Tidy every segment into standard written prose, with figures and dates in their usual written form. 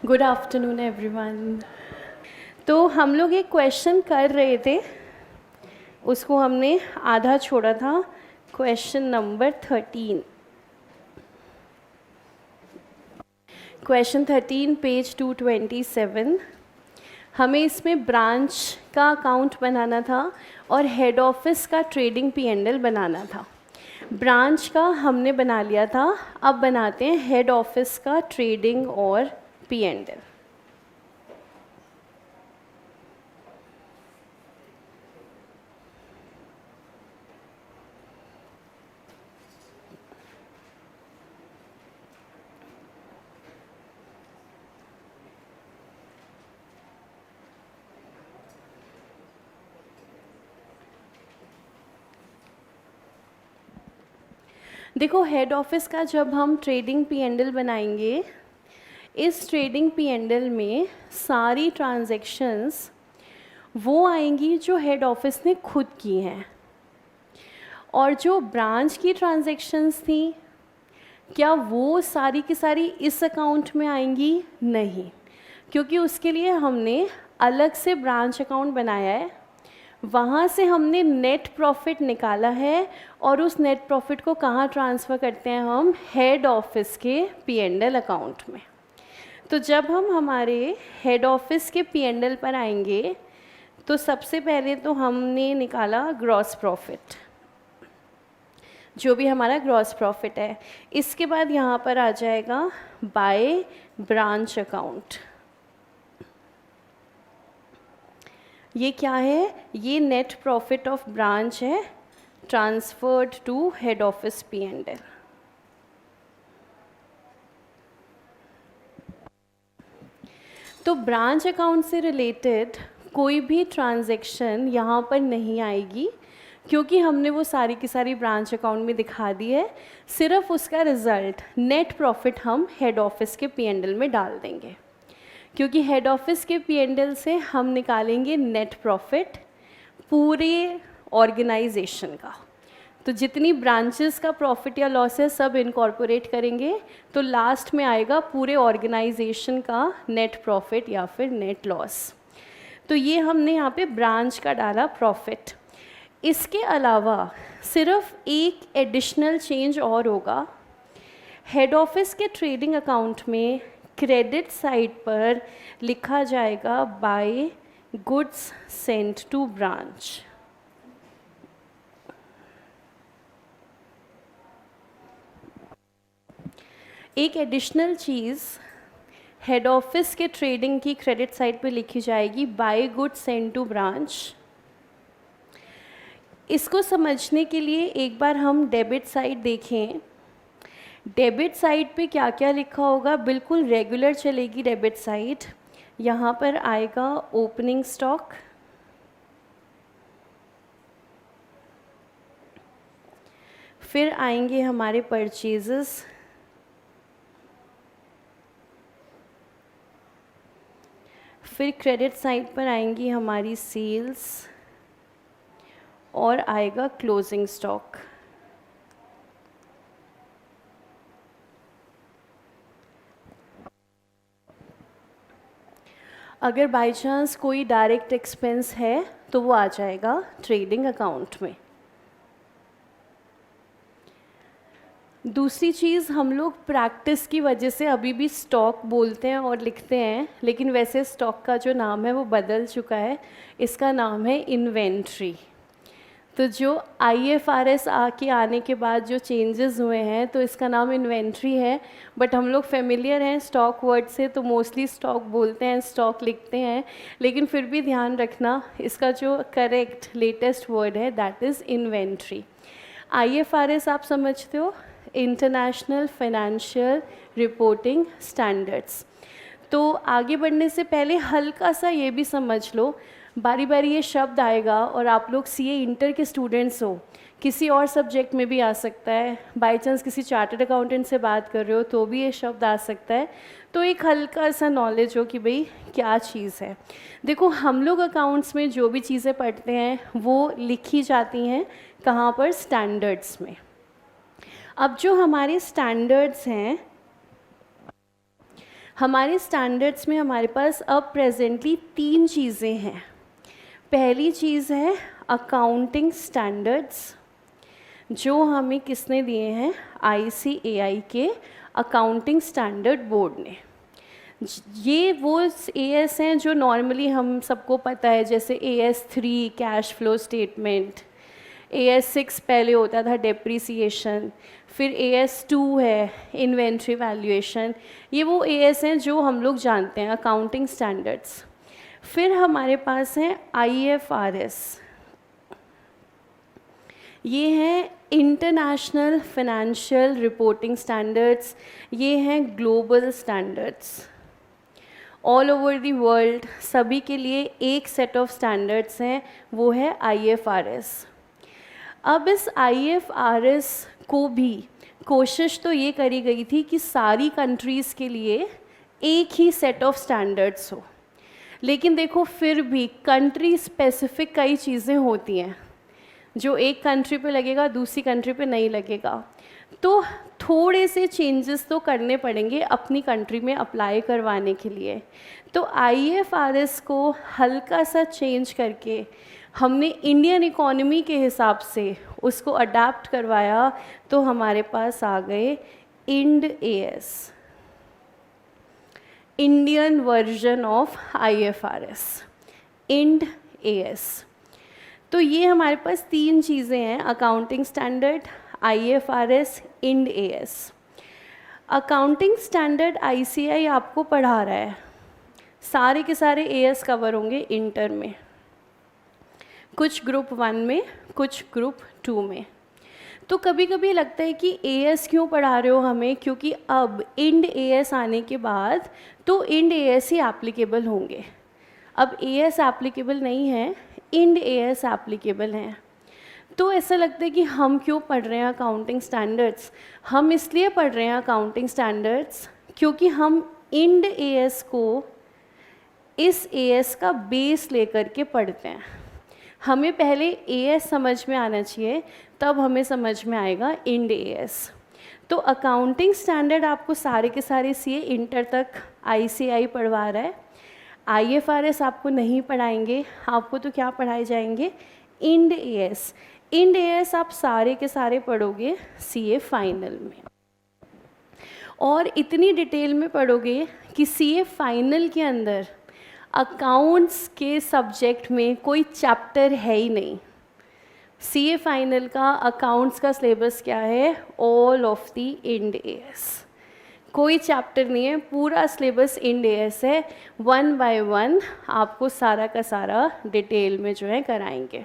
Good afternoon everyone. तो हम लोग एक क्वेश्चन कर रहे थे, उसको हमने आधा छोड़ा था। Question number 13, question 13 page 227। हमें इसमें ब्रांच का अकाउंट बनाना था और हेड ऑफिस का ट्रेडिंग P&L बनाना था। ब्रांच का हमने बना लिया था, अब बनाते हैं हेड ऑफिस का ट्रेडिंग और P&L। देखो, हेड ऑफिस का जब हम ट्रेडिंग P&L बनाएंगे, इस ट्रेडिंग P&L में सारी ट्रांजैक्शंस वो आएंगी जो हेड ऑफिस ने खुद की हैं, और जो ब्रांच की ट्रांजैक्शंस थी क्या वो सारी की सारी इस अकाउंट में आएंगी? नहीं, क्योंकि उसके लिए हमने अलग से ब्रांच अकाउंट बनाया है, वहाँ से हमने नेट प्रॉफिट निकाला है और उस नेट प्रॉफिट को कहाँ ट्रांसफ़र करते हैं हम? हेड ऑफिस के P&L अकाउंट में। तो जब हम हमारे हेड ऑफिस के P&L पर आएंगे तो सबसे पहले तो हमने निकाला ग्रॉस प्रॉफिट, जो भी हमारा ग्रॉस प्रॉफिट है। इसके बाद यहाँ पर आ जाएगा बाय ब्रांच अकाउंट। ये क्या है? ये नेट प्रॉफिट ऑफ ब्रांच है, transferred to head office P&L। तो ब्रांच अकाउंट से रिलेटेड कोई भी ट्रांजैक्शन यहाँ पर नहीं आएगी, क्योंकि हमने वो सारी की सारी ब्रांच अकाउंट में दिखा दी है। सिर्फ उसका रिज़ल्ट नेट प्रॉफिट हम हेड ऑफिस के P&L में डाल देंगे, क्योंकि हेड ऑफिस के P&L से हम निकालेंगे नेट प्रॉफिट पूरे ऑर्गेनाइजेशन का। तो जितनी ब्रांचेस का प्रॉफिट या लॉस है सब इनकॉर्पोरेट करेंगे, तो लास्ट में आएगा पूरे ऑर्गेनाइजेशन का नेट प्रॉफिट या फिर नेट लॉस। तो ये हमने यहाँ पे ब्रांच का डाला प्रॉफिट। इसके अलावा सिर्फ एक एडिशनल चेंज और होगा। हेड ऑफिस के ट्रेडिंग अकाउंट में क्रेडिट साइड पर लिखा जाएगा by goods sent to branch. एक एडिशनल चीज़ हेड ऑफिस के ट्रेडिंग की क्रेडिट साइड पे लिखी जाएगी by goods sent to branch. इसको समझने के लिए एक बार हम डेबिट साइड देखें। डेबिट साइड पे क्या क्या लिखा होगा? बिल्कुल रेगुलर चलेगी डेबिट साइड। यहाँ पर आएगा ओपनिंग स्टॉक, फिर आएंगे हमारे परचेजेस, फिर क्रेडिट साइड पर आएंगी हमारी सेल्स और आएगा क्लोजिंग स्टॉक। अगर बाय चांस कोई डायरेक्ट एक्सपेंस है तो वो आ जाएगा ट्रेडिंग अकाउंट में। दूसरी चीज़, हम लोग प्रैक्टिस की वजह से अभी भी स्टॉक बोलते हैं और लिखते हैं, लेकिन वैसे स्टॉक का जो नाम है वो बदल चुका है। इसका नाम है इन्वेंट्री। तो जो IFRS आने के बाद जो चेंजेस हुए हैं तो इसका नाम इन्वेंट्री है, बट हम लोग फेमिलियर हैं स्टॉक वर्ड से तो मोस्टली स्टॉक बोलते हैं, स्टॉक लिखते हैं, लेकिन फिर भी ध्यान रखना इसका जो करेक्ट लेटेस्ट वर्ड है दैट इज़ इन्वेंट्री। IFRS आप समझते हो, इंटरनेशनल फाइनेंशियल रिपोर्टिंग स्टैंडर्ड्स। तो आगे बढ़ने से पहले हल्का सा ये भी समझ लो, बारी बारी ये शब्द आएगा और आप लोग CA इंटर के स्टूडेंट्स हो, किसी और सब्जेक्ट में भी आ सकता है, बाई चांस किसी चार्टर्ड अकाउंटेंट से बात कर रहे हो तो भी ये शब्द आ सकता है। तो एक हल्का सा नॉलेज हो कि भाई क्या चीज़ है। देखो, हम लोग अकाउंट्स में जो भी चीज़ें पढ़ते हैं वो लिखी जाती हैं कहाँ पर? स्टैंडर्ड्स में। अब जो हमारे स्टैंडर्ड्स हैं हमारे स्टैंडर्ड्स में हमारे पास अब प्रेजेंटली 3 चीज़ें हैं। पहली चीज़ है अकाउंटिंग स्टैंडर्ड्स, जो हमें किसने दिए हैं, ICAI के अकाउंटिंग स्टैंडर्ड बोर्ड ने। ये वो AS हैं जो नॉर्मली हम सबको पता है, जैसे AS3 cash flow statement, AS6 पहले होता था डेप्रिसिएशन, फिर AS2 है इन्वेंट्री वैल्यूएशन। ये वो AS हैं जो हम लोग जानते हैं, अकाउंटिंग स्टैंडर्ड्स। फिर हमारे पास हैं IFRS, ये हैं इंटरनेशनल फाइनेंशियल रिपोर्टिंग स्टैंडर्ड्स, ये हैं global standards. All over the world सभी के लिए एक सेट ऑफ स्टैंडर्ड्स हैं, वो है IFRS। अब इस IFRS को भी कोशिश तो ये करी गई थी कि सारी कंट्रीज़ के लिए एक ही सेट ऑफ स्टैंडर्ड्स हो, लेकिन देखो फिर भी कंट्री स्पेसिफिक कई चीज़ें होती हैं, जो एक कंट्री पे लगेगा दूसरी कंट्री पे नहीं लगेगा, तो थोड़े से चेंजेस तो करने पड़ेंगे अपनी कंट्री में अप्लाई करवाने के लिए। तो IFRS को हल्का सा चेंज करके हमने इंडियन इकोनॉमी के हिसाब से उसको अडाप्ट करवाया, तो हमारे पास आ गए IND AS, Indian version of IFRS, IND AS। तो ये हमारे पास 3 चीज़ें हैं, accounting standard, IFRS, IND AS। Accounting standard ICAI आपको पढ़ा रहा है, सारे के सारे AS कवर होंगे इंटर में, कुछ ग्रुप 1 में, कुछ ग्रुप 2 में। तो कभी कभी लगता है कि AS क्यों पढ़ा रहे हो हमें, क्योंकि अब IND AS आने के बाद तो IND AS ही एप्लीकेबल होंगे। अब AS एप्लीकेबल नहीं है, IND AS एप्लीकेबल हैं। तो ऐसा लगता है कि हम क्यों पढ़ रहे हैं अकाउंटिंग स्टैंडर्ड्स। हम इसलिए पढ़ रहे हैं अकाउंटिंग स्टैंडर्ड्स क्योंकि हम IND AS को इस AS का बेस लेकर के पढ़ते हैं। हमें पहले AS समझ में आना चाहिए, तब हमें समझ में आएगा IND AS। तो अकाउंटिंग स्टैंडर्ड आपको सारे के सारे CA इंटर तक ICAI पढ़वा रहा है। IFRS आपको नहीं पढ़ाएंगे, आपको तो क्या पढ़ाए जाएंगे, IND AS। IND AS आप सारे के सारे पढ़ोगे CA फाइनल में, और इतनी डिटेल में पढ़ोगे कि CA फाइनल के अंदर अकाउंट्स के सब्जेक्ट में कोई चैप्टर है ही नहीं। CA फाइनल का अकाउंट्स का सिलेबस क्या है, all of the IND AS, कोई चैप्टर नहीं है, पूरा सिलेबस IND AS है। 1 बाय 1 आपको सारा का सारा डिटेल में जो है कराएंगे।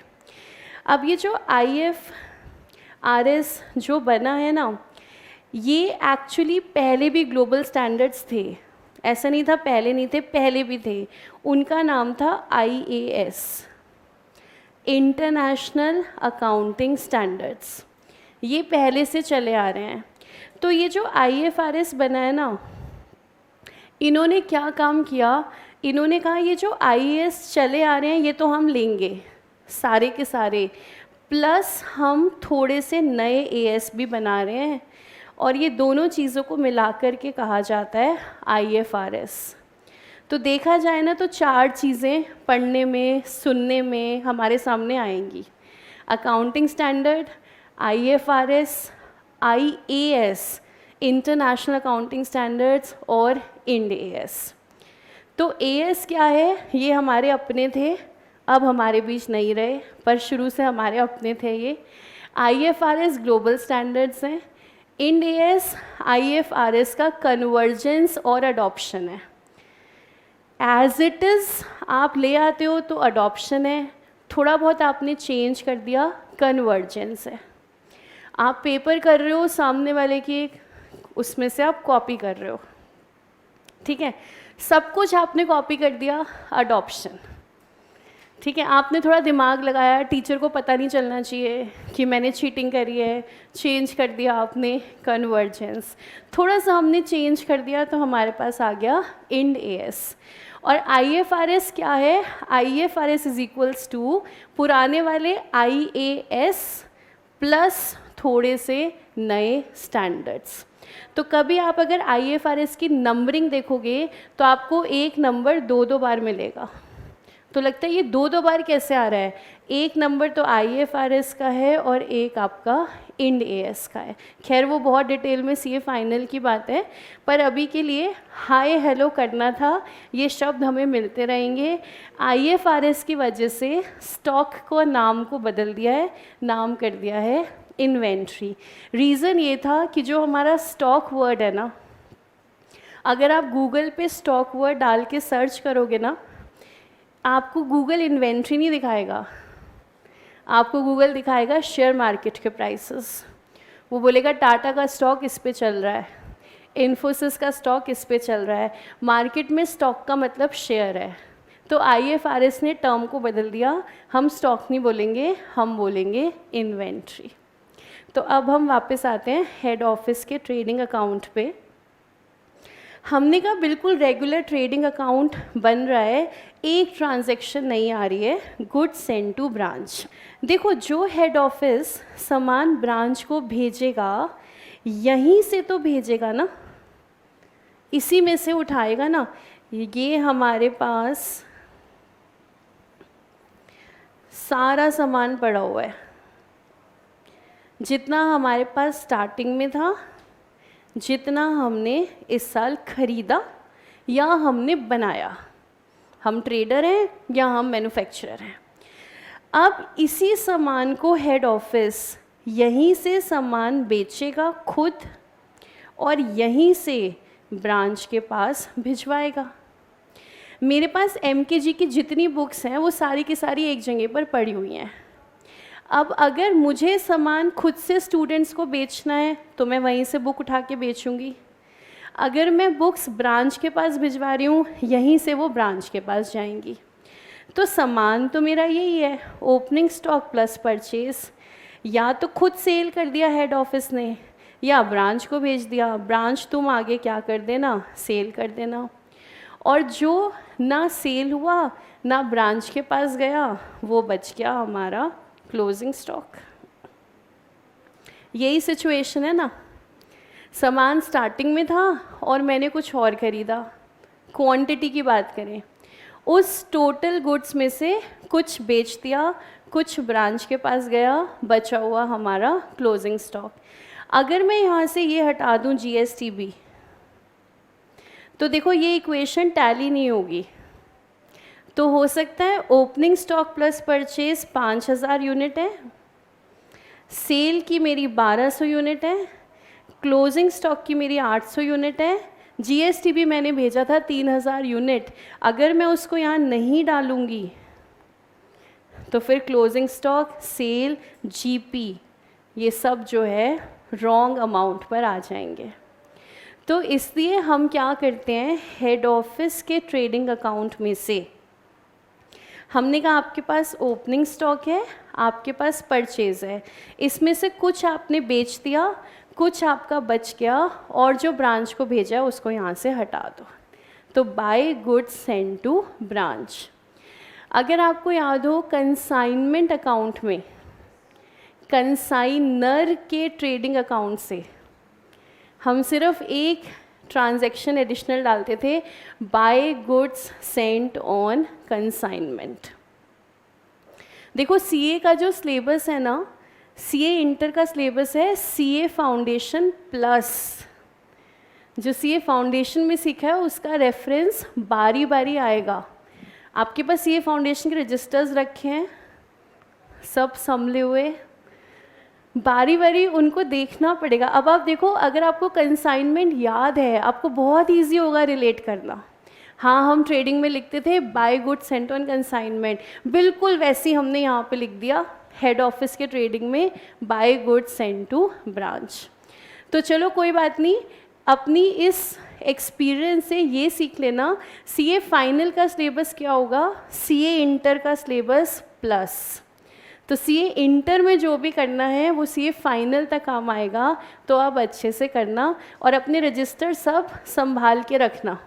अब ये जो IFRS जो बना है ना, ये एक्चुअली पहले भी ग्लोबल स्टैंडर्ड्स थे, ऐसा नहीं था पहले नहीं थे, पहले भी थे। उनका नाम था IAS, इंटरनेशनल अकाउंटिंग स्टैंडर्ड्स, ये पहले से चले आ रहे हैं। तो ये जो IFRS बना है ना, इन्होंने क्या काम किया, इन्होंने कहा ये जो IAS चले आ रहे हैं ये तो हम लेंगे सारे के सारे, प्लस हम थोड़े से नए AS भी बना रहे हैं, और ये दोनों चीज़ों को मिलाकर के कहा जाता है IFRS। तो देखा जाए ना तो 4 चीज़ें पढ़ने में सुनने में हमारे सामने आएंगी, accounting standard, IFRS, IAS international accounting standards, और IND AS। तो AS क्या है, ये हमारे अपने थे, अब हमारे बीच नहीं रहे, पर शुरू से हमारे अपने थे ये। IFRS ग्लोबल स्टैंडर्ड्स हैं, IND AS IFRS का कन्वर्जेंस और अडॉप्शन है। एज इट इज़ आप ले आते हो तो अडॉप्शन है, थोड़ा बहुत आपने चेंज कर दिया, कन्वर्जेंस है। आप पेपर कर रहे हो सामने वाले की, उसमें से आप कॉपी कर रहे हो, ठीक है, सब कुछ आपने कॉपी कर दिया, अडॉप्शन। ठीक है, आपने थोड़ा दिमाग लगाया, टीचर को पता नहीं चलना चाहिए कि मैंने चीटिंग करी है, चेंज कर दिया आपने, कन्वर्जेंस। थोड़ा सा हमने चेंज कर दिया तो हमारे पास आ गया IND AS। और IFRS क्या है, IFRS इज इक्वल्स टू पुराने वाले IAS प्लस थोड़े से नए स्टैंडर्ड्स। तो कभी आप अगर IFRS की नंबरिंग देखोगे तो आपको एक नंबर दो दो बार मिलेगा। तो लगता है ये दो दो बार कैसे आ रहा है? एक नंबर तो IFRS का है और एक आपका इंड AS का है। खैर वो बहुत डिटेल में CA फाइनल की बात है, पर अभी के लिए हाय हेलो करना था। ये शब्द हमें मिलते रहेंगे। IFRS की वजह से स्टॉक को नाम को बदल दिया है, नाम कर दिया है इन्वेंट्री। रीज़न ये था कि जो हमारा स्टॉक वर्ड है ना, अगर आप गूगल पे स्टॉक वर्ड डाल के सर्च करोगे ना, आपको गूगल इन्वेंट्री नहीं दिखाएगा, आपको गूगल दिखाएगा शेयर मार्केट के प्राइसेस। वो बोलेगा टाटा का स्टॉक इस पे चल रहा है, इन्फोसिस का स्टॉक इस पे चल रहा है। मार्केट में स्टॉक का मतलब शेयर है। तो IFRS ने टर्म को बदल दिया, हम स्टॉक नहीं बोलेंगे, हम बोलेंगे इन्वेंट्री। तो अब हम वापस आते हैं हेड ऑफिस के ट्रेडिंग अकाउंट पे। हमने कहा बिल्कुल रेगुलर ट्रेडिंग अकाउंट बन रहा है, एक ट्रांजैक्शन नहीं आ रही है, गुड्स सेंड टू ब्रांच। देखो जो हेड ऑफिस सामान ब्रांच को भेजेगा, यहीं से तो भेजेगा ना, इसी में से उठाएगा ना। ये हमारे पास सारा सामान पड़ा हुआ है, जितना हमारे पास स्टार्टिंग में था, जितना हमने इस साल खरीदा या हमने बनाया। हम ट्रेडर हैं या हम मैन्युफैक्चरर हैं। अब इसी सामान को हेड ऑफिस यहीं से सामान बेचेगा खुद और यहीं से ब्रांच के पास भिजवाएगा। मेरे पास MKG की जितनी बुक्स हैं वो सारी की सारी एक जगह पर पड़ी हुई हैं। अब अगर मुझे सामान खुद से स्टूडेंट्स को बेचना है तो मैं वहीं से बुक उठा के बेचूंगी। अगर मैं बुक्स ब्रांच के पास भिजवा रही हूँ, यहीं से वो ब्रांच के पास जाएंगी। तो सामान तो मेरा यही है, ओपनिंग स्टॉक प्लस परचेज। या तो खुद सेल कर दिया हेड ऑफिस ने या ब्रांच को भेज दिया, ब्रांच तुम आगे क्या कर देना, सेल कर देना। और जो ना सेल हुआ ना ब्रांच के पास गया, वो बच गया हमारा क्लोजिंग स्टॉक। यही सिचुएशन है ना, सामान स्टार्टिंग में था और मैंने कुछ और ख़रीदा। क्वांटिटी की बात करें, उस टोटल गुड्स में से कुछ बेच दिया, कुछ ब्रांच के पास गया, बचा हुआ हमारा क्लोजिंग स्टॉक। अगर मैं यहाँ से ये हटा दूँ GSTB, तो देखो ये इक्वेशन टैली नहीं होगी। तो हो सकता है opening stock plus purchase 5000 unit है, सेल की मेरी 1200 यूनिट है, क्लोजिंग स्टॉक की मेरी 800 यूनिट है, GSTB मैंने भेजा था 3000 यूनिट। अगर मैं उसको यहाँ नहीं डालूँगी तो फिर क्लोजिंग स्टॉक, सेल, GP ये सब जो है रॉन्ग अमाउंट पर आ जाएंगे। तो इसलिए हम क्या करते हैं, हेड ऑफिस के ट्रेडिंग अकाउंट में से हमने कहा आपके पास ओपनिंग स्टॉक है, आपके पास परचेज़ है, इसमें से कुछ आपने बेच दिया, कुछ आपका बच गया और जो ब्रांच को भेजा है उसको यहाँ से हटा दो। तो by goods send to branch. अगर आपको याद हो कंसाइनमेंट अकाउंट में कंसाइनर के ट्रेडिंग अकाउंट से हम सिर्फ एक ट्रांजैक्शन एडिशनल डालते थे, by goods sent on consignment. देखो CA का जो सिलेबस है ना, CA इंटर का सिलेबस है CA फाउंडेशन प्लस। जो CA फाउंडेशन में सीखा है उसका रेफरेंस बारी बारी आएगा। आपके पास CA फाउंडेशन के रजिस्टर्स रखे हैं, सब संभले हुए, बारी बारी उनको देखना पड़ेगा। अब आप देखो, अगर आपको कंसाइनमेंट याद है आपको बहुत इजी होगा रिलेट करना। हाँ, हम ट्रेडिंग में लिखते थे by goods sent on consignment, बिल्कुल वैसे ही हमने यहाँ पे लिख दिया हेड ऑफिस के ट्रेडिंग में by goods sent to branch. तो चलो कोई बात नहीं, अपनी इस एक्सपीरियंस से ये सीख लेना CA फाइनल का सिलेबस क्या होगा, CA इंटर का सिलेबस प्लस। तो CA इंटर में जो भी करना है वो CA फाइनल तक काम आएगा। तो आप अच्छे से करना और अपने रजिस्टर सब संभाल के रखना,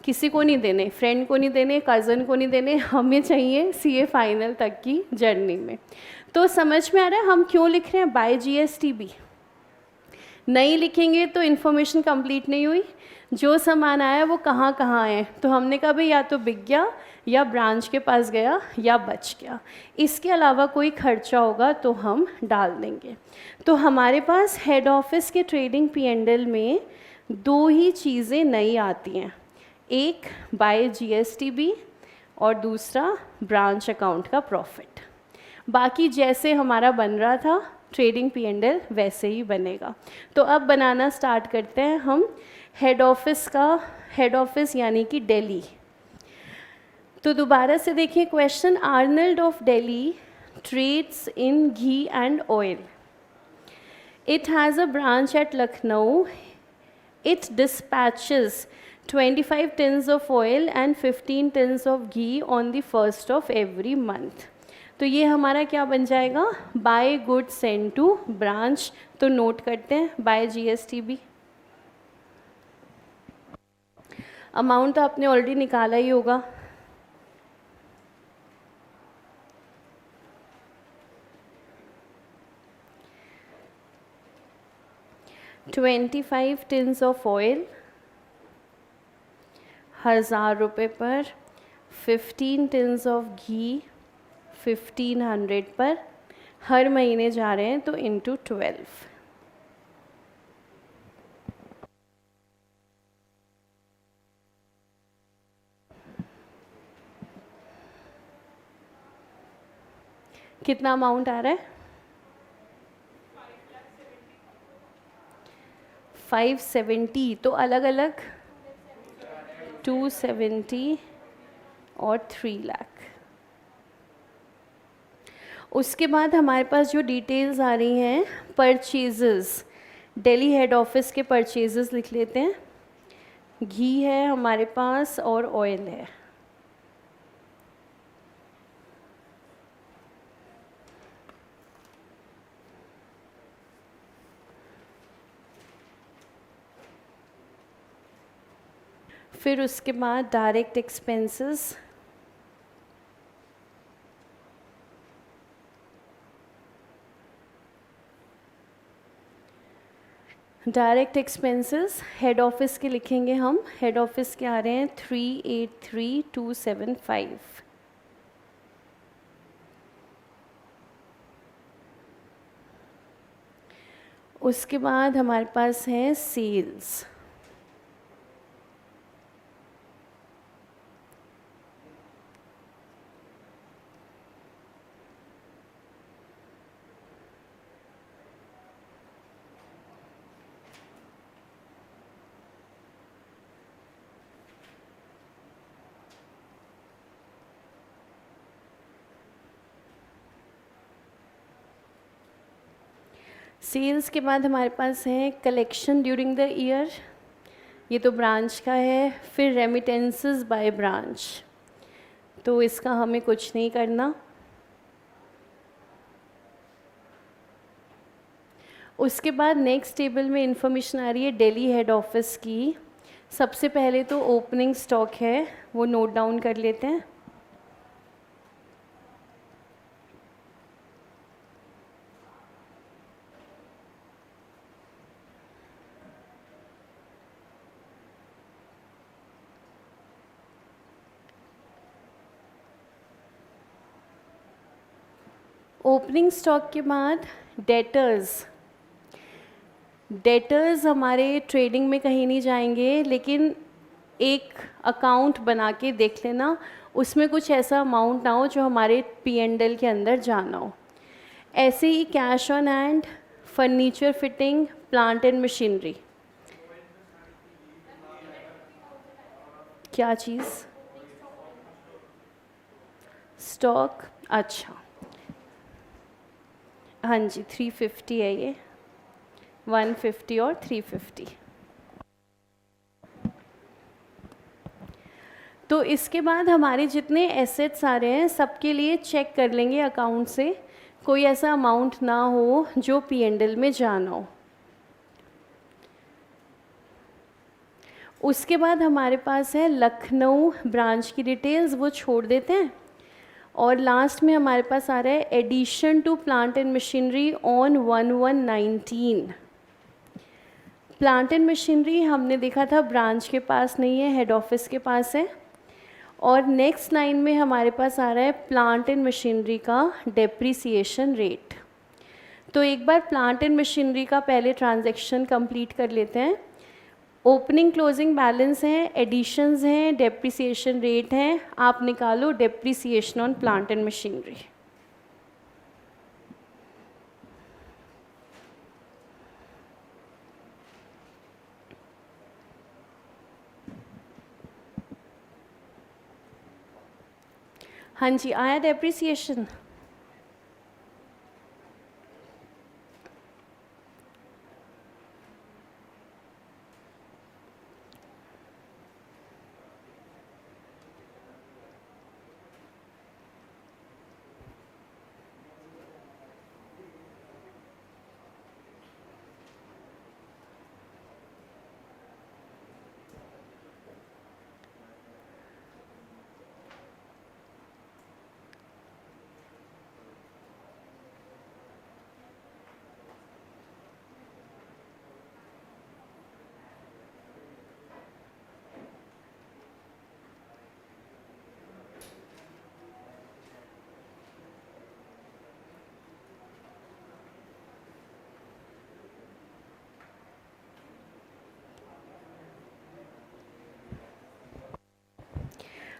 किसी को नहीं देने, फ्रेंड को नहीं देने, कज़न को नहीं देने, हमें चाहिए CA फाइनल तक की जर्नी में। तो समझ में आ रहा है हम क्यों लिख रहे हैं बाय GSTB? नहीं लिखेंगे तो इन्फॉर्मेशन कंप्लीट नहीं हुई, जो सामान आया वो कहाँ कहाँ है, तो हमने कहा भाई या तो बिक गया या ब्रांच के पास गया या बच गया, इसके अलावा कोई खर्चा होगा तो हम डाल देंगे। तो हमारे पास हेड ऑफिस के ट्रेडिंग P&L में दो ही चीज़ें नई आती हैं, एक बाय GSTB और दूसरा ब्रांच अकाउंट का प्रॉफिट। बाकी जैसे हमारा बन रहा था ट्रेडिंग P&L वैसे ही बनेगा। तो अब बनाना स्टार्ट करते हैं हम हेड ऑफिस का, हेड ऑफिस यानी कि दिल्ली। तो दोबारा से देखिए question, Arnold of Delhi trades in ghee and oil, it has a branch at Lucknow, it dispatches 25 tins of oil and 15 tins of ghee on the 1st of every month। तो ये हमारा क्या बन जाएगा, by good send to branch. तो note करते हैं bye GSTB। Amount तो आपने ऑलरेडी निकाला ही होगा, $25 tins ऑफ ऑयल 1000 रुपये पर, 15 tins ऑफ घी 1500 पर, हर महीने जा रहे हैं तो इंटू 12। कितना अमाउंट आ रहा है, 570। तो अलग अलग 270 और 3 लाख। उसके बाद हमारे पास जो डिटेल्स आ रही हैं, परचेजेस, दिल्ली हेड ऑफिस के परचेजेस लिख लेते हैं। घी है हमारे पास और ऑयल है। फिर उसके बाद direct expenses, direct expenses head office के लिखेंगे हम। हेड ऑफिस के आ रहे हैं 383,275। उसके बाद हमारे पास है सेल्स, सेल्स के बाद हमारे पास है कलेक्शन ड्यूरिंग द ईयर, ये तो ब्रांच का है। फिर रेमिटेंसेस बाय ब्रांच, तो इसका हमें कुछ नहीं करना। उसके बाद नेक्स्ट टेबल में इंफॉर्मेशन आ रही है दिल्ली हेड ऑफिस की। सबसे पहले तो ओपनिंग स्टॉक है, वो नोट डाउन कर लेते हैं। ओपनिंग स्टॉक के बाद डेटर्स, डेटर्स हमारे ट्रेडिंग में कहीं नहीं जाएंगे, लेकिन एक अकाउंट बना के देख लेना, उसमें कुछ ऐसा अमाउंट ना हो जो हमारे P&L के अंदर जाना हो। ऐसे ही cash on hand, furniture fitting, plant and machinery. क्या चीज़, स्टॉक, अच्छा हाँ जी 350 है ये, 150 और 350। तो इसके बाद हमारे जितने एसेट्स आ रहे हैं सबके लिए चेक कर लेंगे अकाउंट से, कोई ऐसा अमाउंट ना हो जो P&L में जाना हो। उसके बाद हमारे पास है लखनऊ ब्रांच की डिटेल्स, वो छोड़ देते हैं। और लास्ट में हमारे पास आ रहा है addition to plant and machinery on 1119। Plant and machinery हमने देखा था ब्रांच के पास नहीं है, हेड ऑफिस के पास है। और नेक्स्ट लाइन में हमारे पास आ रहा है प्लांट एंड मशीनरी का डेप्रिसिएशन रेट। तो एक बार प्लांट एंड मशीनरी का पहले ट्रांजैक्शन कंप्लीट कर लेते हैं। ओपनिंग क्लोजिंग बैलेंस हैं, एडिशंस हैं, डेप्रिसिएशन रेट हैं। आप निकालो depreciation on plant and machinery. हाँ जी, आया डेप्रिसिएशन?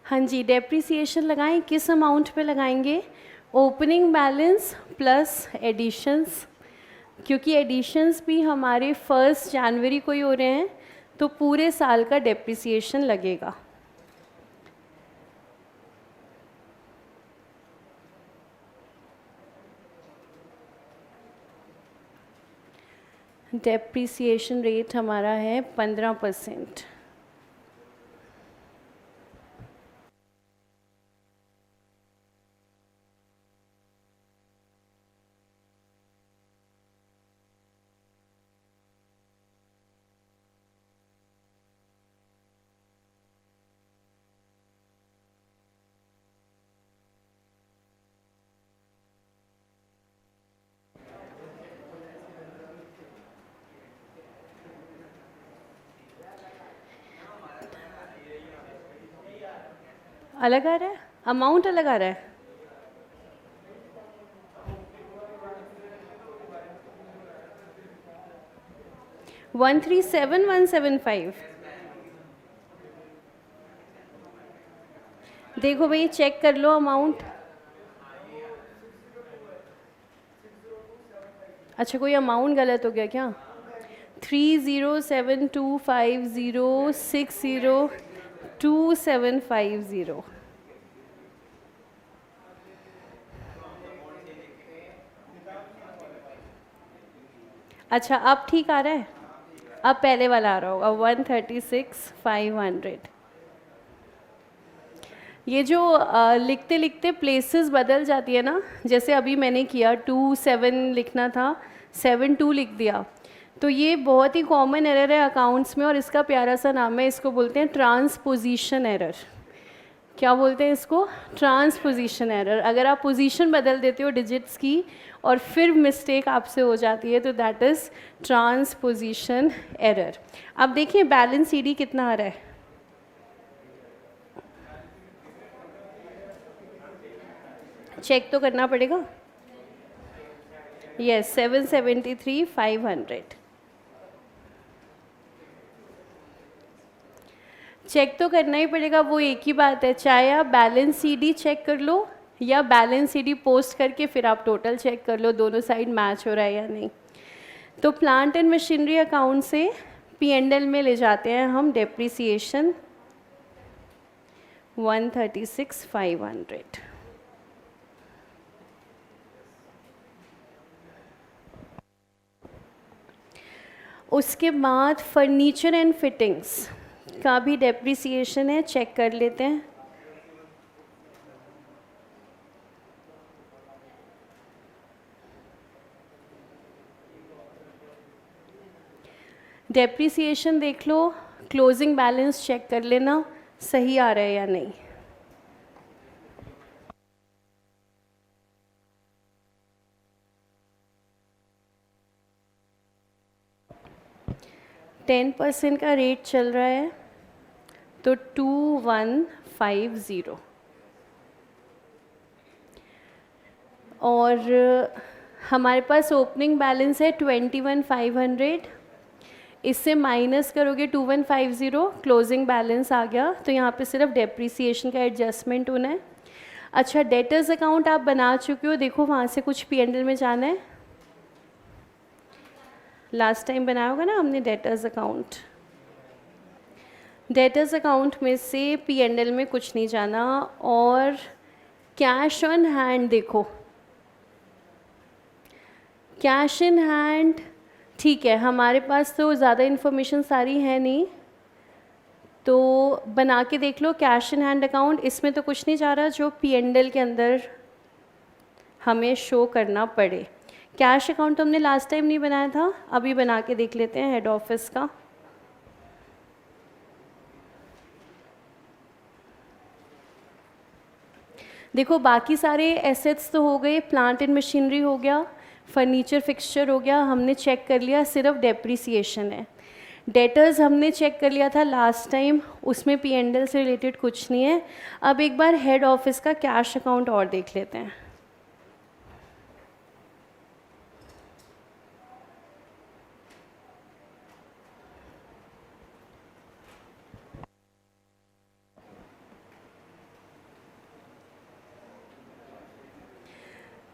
हाँ जी, डेप्रिसिएशन लगाएं, किस अमाउंट पे लगाएंगे? ओपनिंग बैलेंस प्लस एडिशंस, क्योंकि एडिशंस भी हमारे 1 जनवरी को ही हो रहे हैं, तो पूरे साल का डेप्रिसिएशन लगेगा। डेप्रिसिएशन रेट हमारा है 15%। अलग आ रहा है, अमाउंट अलग आ रहा है। वन 137,175। देखो भाई, चेक कर लो अमाउंट। अच्छा, कोई अमाउंट गलत हो गया क्या? 307250602750। अच्छा, अब ठीक आ रहा है? अब पहले वाला आ रहा होगा 136,500। ये जो लिखते लिखते प्लेसेस बदल जाती है ना, जैसे अभी मैंने किया 27 लिखना था, 72 लिख दिया, तो ये बहुत ही कॉमन एरर है अकाउंट्स में, और इसका प्यारा सा नाम है, इसको बोलते हैं ट्रांसपोजिशन एरर। क्या बोलते हैं इसको? Transposition error. अगर आप पोजीशन बदल देते हो डिजिट्स की और फिर मिस्टेक आपसे हो जाती है, तो दैट इज़ ट्रांसपोजिशन एरर। अब देखिए बैलेंस सीडी कितना आ रहा है। चेक तो करना पड़ेगा। यस, 773,500। चेक तो करना ही पड़ेगा, वो एक ही बात है, चाहे आप बैलेंस सीडी चेक कर लो या बैलेंस सीडी पोस्ट करके फिर आप टोटल चेक कर लो, दोनों साइड मैच हो रहा है या नहीं। तो प्लांट एंड मशीनरी अकाउंट से P&L में ले जाते हैं हम डेप्रिसिएशन 136,500। उसके बाद फर्नीचर एंड फिटिंग्स का भी डेप्रिसिएशन है, चेक कर लेते हैं। डेप्रिसिएशन देख लो, क्लोजिंग बैलेंस चेक कर लेना सही आ रहा है या नहीं। 10% का रेट चल रहा है, तो 2150। और हमारे पास ओपनिंग बैलेंस है 21,500, इससे माइनस करोगे 2150, क्लोजिंग बैलेंस आ गया। तो यहाँ पे सिर्फ डेप्रिसिएशन का एडजस्टमेंट होना है। अच्छा, डेटर्स अकाउंट आप बना चुके हो, देखो वहाँ से कुछ P&L में जाना है। लास्ट टाइम बनाया होगा ना हमने डेटर्स अकाउंट। डेटर्स अकाउंट में से P&L में कुछ नहीं जाना। और कैश ऑन हैंड देखो, कैश इन हैंड ठीक है, हमारे पास तो ज़्यादा इन्फॉर्मेशन सारी है नहीं, तो बना के देख लो कैश इन हैंड अकाउंट। इसमें तो कुछ नहीं जा रहा जो P&L के अंदर हमें शो करना पड़े। कैश अकाउंट तो हमने लास्ट टाइम नहीं बनाया था, अभी बना के देख लेते हैं हेड ऑफिस का। देखो बाकी सारे एसेट्स तो हो गए, प्लांट एंड मशीनरी हो गया, फर्नीचर फिक्सचर हो गया, हमने चेक कर लिया, सिर्फ डेप्रिसिएशन है। डेटर्स हमने चेक कर लिया था लास्ट टाइम, उसमें P&L से रिलेटेड कुछ नहीं है। अब एक बार हेड ऑफिस का कैश अकाउंट और देख लेते हैं।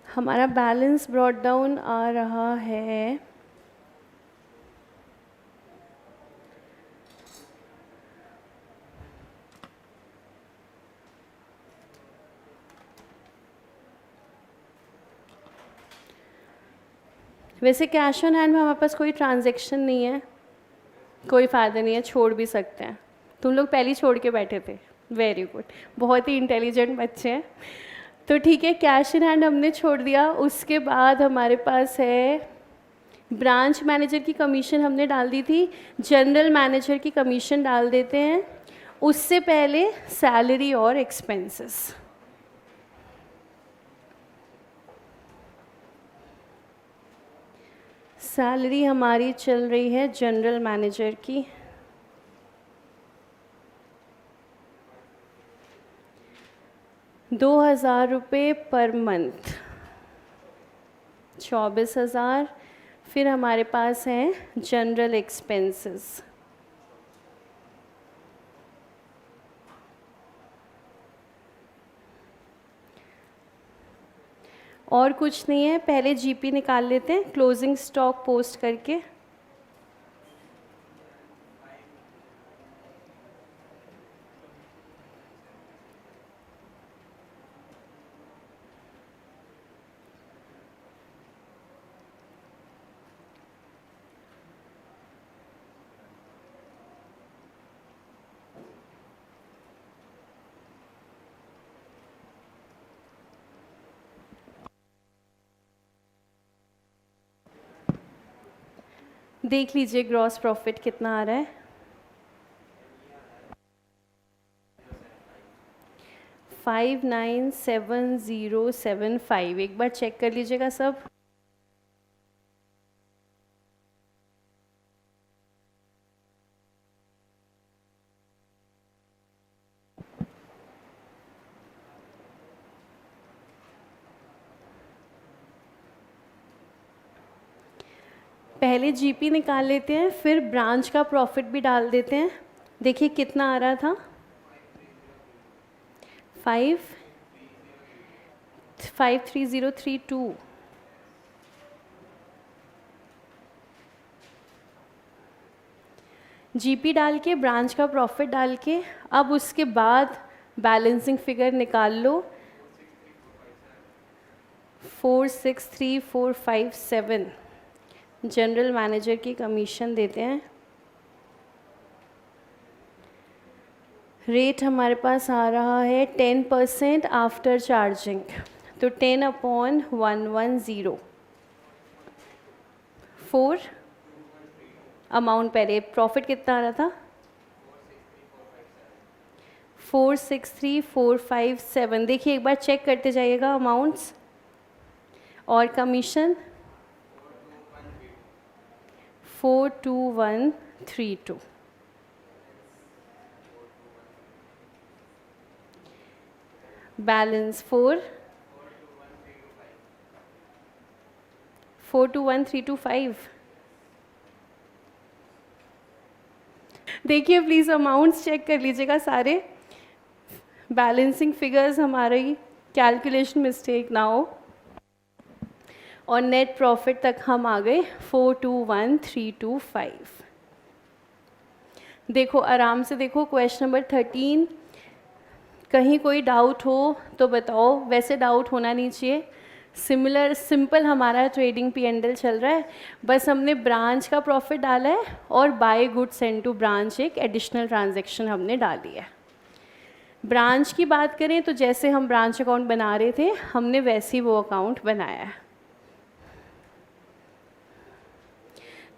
हमारा बैलेंस ब्रॉट डाउन आ रहा है 20। वैसे कैश ऑन हैंड में हमारे पास कोई ट्रांजैक्शन नहीं है, कोई फ़ायदा नहीं है, छोड़ भी सकते हैं। तुम लोग पहले ही छोड़ के बैठे थे, वेरी गुड, बहुत ही इंटेलिजेंट बच्चे हैं। तो ठीक है, कैश इन हैंड हमने छोड़ दिया। उसके बाद हमारे पास है ब्रांच मैनेजर की कमीशन हमने डाल दी थी, जनरल मैनेजर की कमीशन डाल देते हैं। उससे पहले सैलरी और एक्सपेंसेस। सैलरी हमारी चल रही है जनरल मैनेजर की 2,000 रुपये पर मंथ, 24,000। फिर हमारे पास हैं जनरल एक्सपेंसेस, और कुछ नहीं है। पहले जीपी निकाल लेते हैं क्लोजिंग स्टॉक पोस्ट करके। देख लीजिए ग्रॉस प्रॉफिट कितना आ रहा है। 597075। एक बार चेक कर लीजिएगा सब। पहले जीपी निकाल लेते हैं, फिर ब्रांच का प्रॉफिट भी डाल देते हैं। देखिए कितना आ रहा था, 53032। जीपी डाल के ब्रांच का प्रॉफिट डाल के, अब उसके बाद बैलेंसिंग फिगर निकाल लो। 463,457 जनरल मैनेजर की कमीशन देते हैं। रेट हमारे पास आ रहा है 10% आफ्टर चार्जिंग, तो 10/110। 4 अमाउंट, पहले प्रॉफिट कितना आ रहा था, 463,457। देखिए एक बार चेक करते जाइएगा अमाउंट्स। और कमीशन 421 32। बैलेंस 421,325। देखिए प्लीज़ अमाउंट्स चेक कर लीजिएगा सारे, बैलेंसिंग फिगर्स हमारी कैलकुलेशन मिस्टेक ना हो। और नेट प्रॉफिट तक हम आ गए 421,325। देखो आराम से देखो क्वेश्चन नंबर 13, कहीं कोई डाउट हो तो बताओ, वैसे डाउट होना नहीं चाहिए। सिंपल हमारा ट्रेडिंग P&L चल रहा है, बस हमने ब्रांच का प्रॉफिट डाला है और by goods send to branch एक एडिशनल ट्रांजैक्शन हमने डाली है। ब्रांच की बात करें तो जैसे हम ब्रांच अकाउंट बना रहे थे हमने वैसे ही वो अकाउंट बनाया है।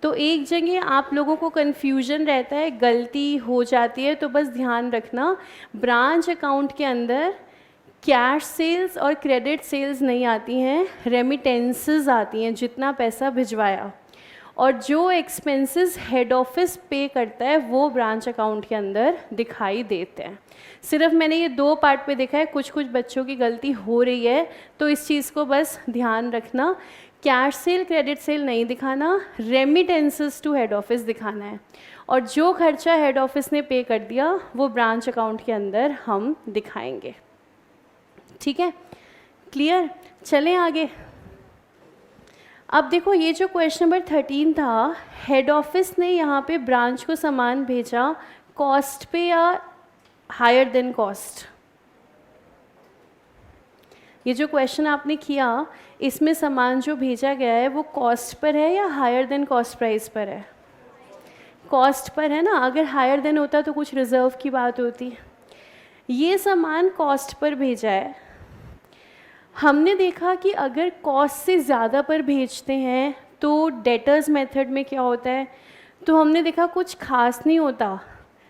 तो एक जगह आप लोगों को कन्फ्यूजन रहता है, गलती हो जाती है, तो बस ध्यान रखना ब्रांच अकाउंट के अंदर कैश सेल्स और क्रेडिट सेल्स नहीं आती हैं, रेमिटेंसेस आती हैं, जितना पैसा भिजवाया, और जो एक्सपेंसेस हेड ऑफिस पे करता है वो ब्रांच अकाउंट के अंदर दिखाई देते हैं। सिर्फ मैंने ये 2 पार्ट पे देखा है, कुछ बच्चों की गलती हो रही है, तो इस चीज़ को बस ध्यान रखना, कैश सेल क्रेडिट सेल नहीं दिखाना, रेमिटेंसेस टू हेड ऑफिस दिखाना है, और जो खर्चा हेड ऑफिस ने पे कर दिया वो ब्रांच अकाउंट के अंदर हम दिखाएंगे। ठीक है, क्लियर? चलें आगे। अब देखो ये जो क्वेश्चन नंबर 13 था, हेड ऑफिस ने यहाँ पे ब्रांच को सामान भेजा कॉस्ट पे या हायर देन कॉस्ट। ये जो क्वेश्चन आपने किया इसमें सामान जो भेजा गया है वो कॉस्ट पर है या हायर देन कॉस्ट प्राइस पर है? कॉस्ट पर है ना, अगर हायर देन होता तो कुछ रिजर्व की बात होती। ये सामान कॉस्ट पर भेजा है, हमने देखा कि अगर कॉस्ट से ज़्यादा पर भेजते हैं तो डेटर्स मेथड में क्या होता है, तो हमने देखा कुछ खास नहीं होता,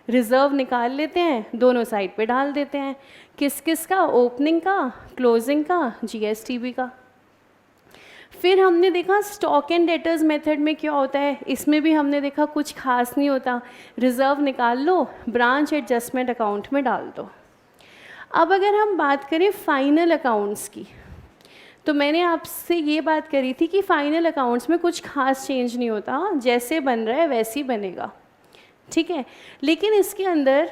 रिज़र्व निकाल लेते हैं, दोनों साइड पे डाल देते हैं। किस किस का? ओपनिंग का, क्लोजिंग का, GSTB का। फिर हमने देखा स्टॉक एंड डेटर्स मेथड में क्या होता है, इसमें भी हमने देखा कुछ खास नहीं होता, रिज़र्व निकाल लो, ब्रांच एडजस्टमेंट अकाउंट में डाल दो। अब अगर हम बात करें फाइनल अकाउंट्स की, तो मैंने आपसे ये बात करी थी कि फाइनल अकाउंट्स में कुछ खास चेंज नहीं होता, जैसे बन रहा है वैसे ही बनेगा। ठीक है, लेकिन इसके अंदर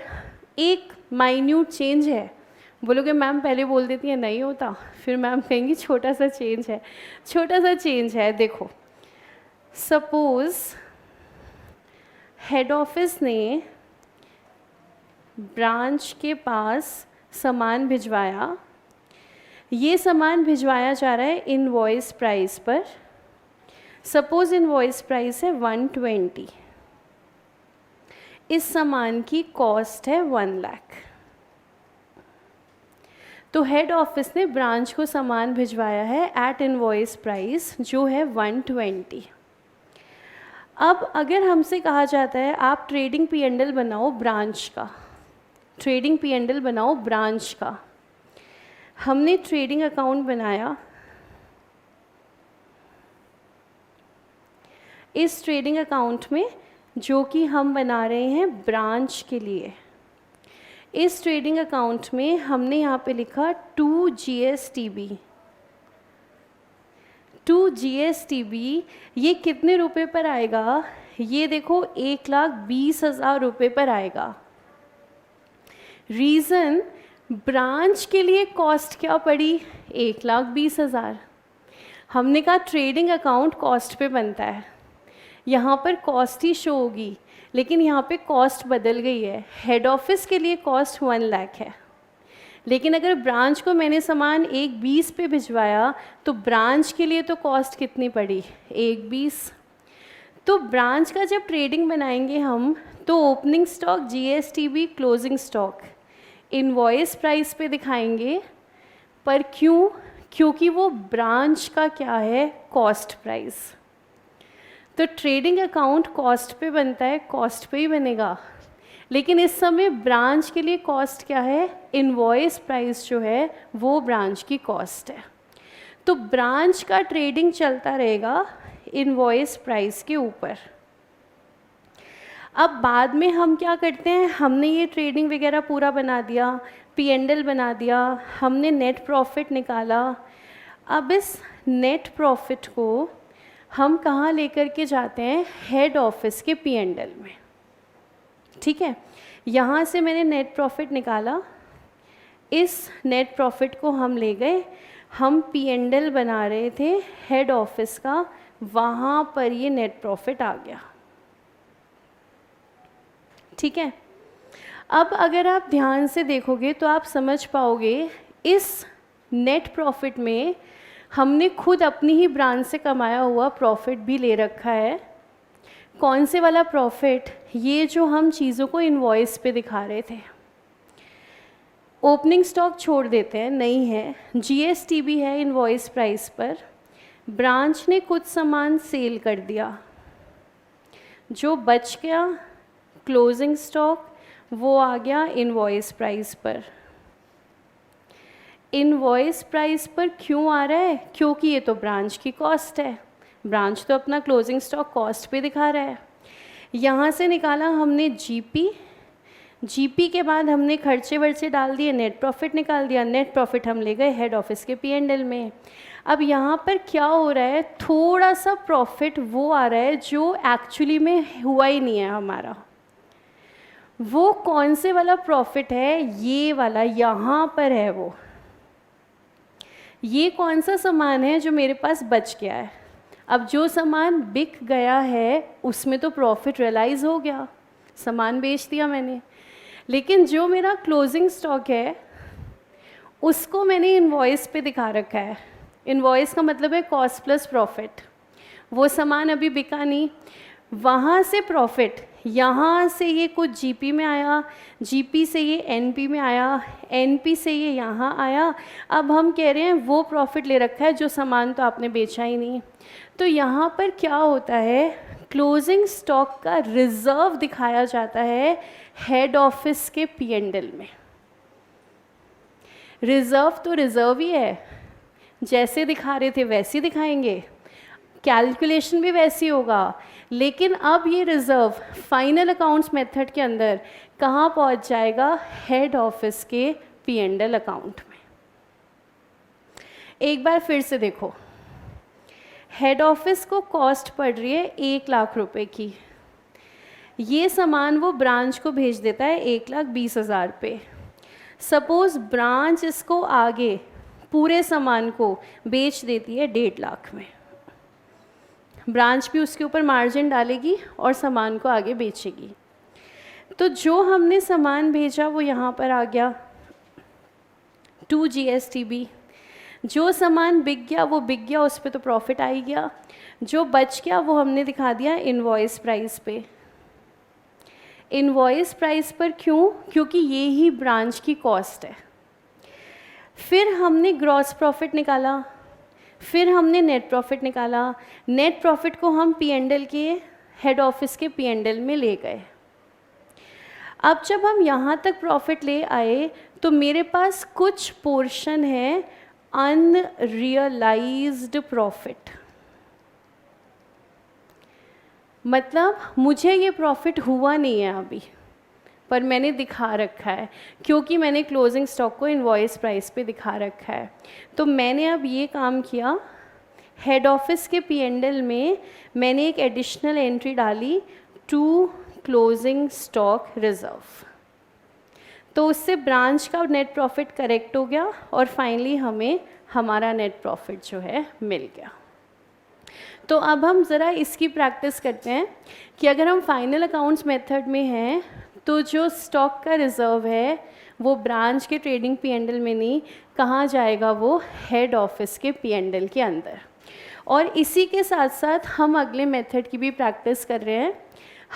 एक माइन्यूट चेंज है। बोलोगे मैम पहले बोल देती है नहीं होता, फिर मैम कहेंगी छोटा सा चेंज है। छोटा सा चेंज है, देखो सपोज़ हेड ऑफिस ने ब्रांच के पास सामान भिजवाया, ये सामान भिजवाया जा रहा है इनवॉइस प्राइस पर। सपोज़ इनवॉइस प्राइस है 120, इस सामान की कॉस्ट है 1 लाख। तो हेड ऑफिस ने ब्रांच को सामान भिजवाया है एट इनवॉइस प्राइस जो है 120। अब अगर हमसे कहा जाता है आप ट्रेडिंग P&L बनाओ ब्रांच का, ट्रेडिंग P&L बनाओ ब्रांच का, हमने ट्रेडिंग अकाउंट बनाया, इस ट्रेडिंग अकाउंट में जो कि हम बना रहे हैं ब्रांच के लिए, इस ट्रेडिंग अकाउंट में हमने यहाँ पे लिखा 2 GSTB। 2 GSTB ये कितने रुपए पर आएगा? ये देखो 1,20,000 रुपये पर आएगा। रीज़न, ब्रांच के लिए कॉस्ट क्या पड़ी? 1,20,000। हमने कहा ट्रेडिंग अकाउंट कॉस्ट पे बनता है, यहाँ पर कॉस्ट ही शो होगी, लेकिन यहाँ पे कॉस्ट बदल गई है। हेड ऑफिस के लिए कॉस्ट 1 लाख है, लेकिन अगर ब्रांच को मैंने सामान 1,20 पे भिजवाया तो ब्रांच के लिए तो कॉस्ट कितनी पड़ी? 1,20। तो ब्रांच का जब ट्रेडिंग बनाएंगे हम तो opening stock GSTB, closing stock invoice price पे दिखाएंगे, पर क्यों? क्योंकि वो ब्रांच का क्या है? Cost price. तो ट्रेडिंग अकाउंट कॉस्ट पे बनता है, कॉस्ट पे ही बनेगा, लेकिन इस समय ब्रांच के लिए कॉस्ट क्या है? इनवॉइस प्राइस जो है वो ब्रांच की कॉस्ट है। तो ब्रांच का ट्रेडिंग चलता रहेगा इनवॉइस प्राइस के ऊपर। अब बाद में हम क्या करते हैं, हमने ये ट्रेडिंग वगैरह पूरा बना दिया, P&L बना दिया, हमने नेट प्रॉफिट निकाला। अब इस नेट प्रॉफिट को हम कहाँ लेकर के जाते हैं, हेड ऑफिस के P&L में। ठीक है, यहाँ से मैंने नेट प्रॉफिट निकाला, इस नेट प्रॉफिट को हम ले गए, हम P&L बना रहे थे हेड ऑफिस का, वहाँ पर ये नेट प्रॉफिट आ गया। ठीक है, अब अगर आप ध्यान से देखोगे तो आप समझ पाओगे इस नेट प्रॉफिट में हमने खुद अपनी ही ब्रांच से कमाया हुआ प्रॉफिट भी ले रखा है। कौन से वाला प्रॉफिट, ये जो हम चीज़ों को इनवॉइस पे दिखा रहे थे। ओपनिंग स्टॉक छोड़ देते हैं, नहीं है, GST भी है इनवॉइस प्राइस पर। ब्रांच ने कुछ सामान सेल कर दिया, जो बच गया क्लोजिंग स्टॉक, वो आ गया इनवॉइस प्राइस पर। इनवॉइस प्राइस पर क्यों आ रहा है, क्योंकि ये तो ब्रांच की कॉस्ट है, ब्रांच तो अपना क्लोजिंग स्टॉक कॉस्ट पे दिखा रहा है। यहाँ से निकाला हमने जीपी के बाद हमने खर्चे वर्चे डाल दिए, नेट प्रॉफिट निकाल दिया, नेट प्रॉफिट हम ले गए हेड ऑफिस के P&L में। अब यहाँ पर क्या हो रहा है, थोड़ा सा प्रॉफिट वो आ रहा है जो एक्चुअली में हुआ ही नहीं है हमारा। वो कौन से वाला प्रॉफिट है, ये वाला यहाँ पर है। वो ये कौन सा सामान है जो मेरे पास बच गया है। अब जो सामान बिक गया है उसमें तो प्रॉफिट रियलाइज़ हो गया, सामान बेच दिया मैंने, लेकिन जो मेरा क्लोजिंग स्टॉक है उसको मैंने इनवॉइस पे दिखा रखा है। इनवॉइस का मतलब है कॉस्ट प्लस प्रॉफिट। वो सामान अभी बिका नहीं, वहाँ से प्रॉफिट, यहाँ से ये कुछ जीपी में आया, जीपी से ये एनपी में आया, एनपी से ये यहाँ आया। अब हम कह रहे हैं वो प्रॉफिट ले रखा है जो सामान तो आपने बेचा ही नहीं। तो यहाँ पर क्या होता है, क्लोजिंग स्टॉक का रिजर्व दिखाया जाता है हेड ऑफिस के P&L में। रिजर्व तो रिजर्व ही है, जैसे दिखा रहे थे वैसे दिखाएंगे, कैलकुलेशन भी वैसी होगा, लेकिन अब ये रिजर्व फाइनल अकाउंट्स मेथड के अंदर कहाँ पहुँच जाएगा, हेड ऑफिस के P&L अकाउंट में। एक बार फिर से देखो, हेड ऑफिस को कॉस्ट पड़ रही है 1 लाख रुपए की, ये सामान वो ब्रांच को भेज देता है 1,20,000 पे। सपोज़ ब्रांच इसको आगे पूरे सामान को बेच देती है 1.5 लाख में, ब्रांच भी उसके ऊपर मार्जिन डालेगी और सामान को आगे बेचेगी। तो जो हमने सामान भेजा वो यहाँ पर आ गया 2 GSTB। जो सामान बिक गया वो बिक गया, उस पर तो प्रॉफिट आ ही गया। जो बच गया वो हमने दिखा दिया इनवॉइस प्राइस पे। इनवॉइस प्राइस पर क्यों, क्योंकि ये ही ब्रांच की कॉस्ट है। फिर हमने ग्रॉस प्रॉफिट निकाला, फिर हमने नेट प्रॉफिट निकाला। नेट प्रॉफिट को हम P&L के हेड ऑफिस के P&L में ले गए। अब जब हम यहाँ तक प्रॉफिट ले आए तो मेरे पास कुछ पोर्शन है अनरियलाइज्ड प्रॉफिट, मतलब मुझे ये प्रॉफिट हुआ नहीं है अभी, पर मैंने दिखा रखा है क्योंकि मैंने क्लोजिंग स्टॉक को इनवॉइस प्राइस पे दिखा रखा है। तो मैंने अब ये काम किया, हेड ऑफिस के P&L में मैंने एक एडिशनल एंट्री डाली टू क्लोजिंग स्टॉक रिजर्व, तो उससे ब्रांच का नेट प्रॉफिट करेक्ट हो गया और फाइनली हमें हमारा नेट प्रॉफिट जो है मिल गया। तो अब हम ज़रा इसकी प्रैक्टिस करते हैं कि अगर हम फाइनल अकाउंट्स मेथड में हैं तो जो स्टॉक का रिज़र्व है वो ब्रांच के ट्रेडिंग P&L में नहीं, कहाँ जाएगा, वो हेड ऑफिस के P&L के अंदर। और इसी के साथ साथ हम अगले मेथड की भी प्रैक्टिस कर रहे हैं।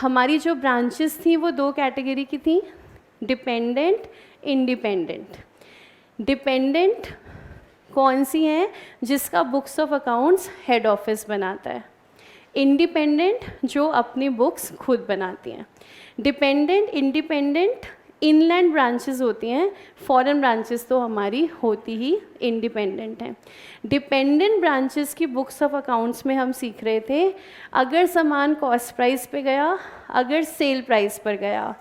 हमारी जो ब्रांचेस थी वो 2 कैटेगरी की थी, डिपेंडेंट, इंडिपेंडेंट। डिपेंडेंट कौन सी हैं, जिसका books of accounts head office बनाता है। इंडिपेंडेंट जो अपनी बुक्स खुद बनाती हैं। डिपेंडेंट इंडिपेंडेंट इनलैंड ब्रांचेस होती हैं, फॉरेन ब्रांचेस तो हमारी होती ही इंडिपेंडेंट हैं। डिपेंडेंट ब्रांचेस की बुक्स ऑफ अकाउंट्स में हम सीख रहे थे, अगर सामान कॉस्ट प्राइस पे गया, अगर सेल प्राइस पर गया,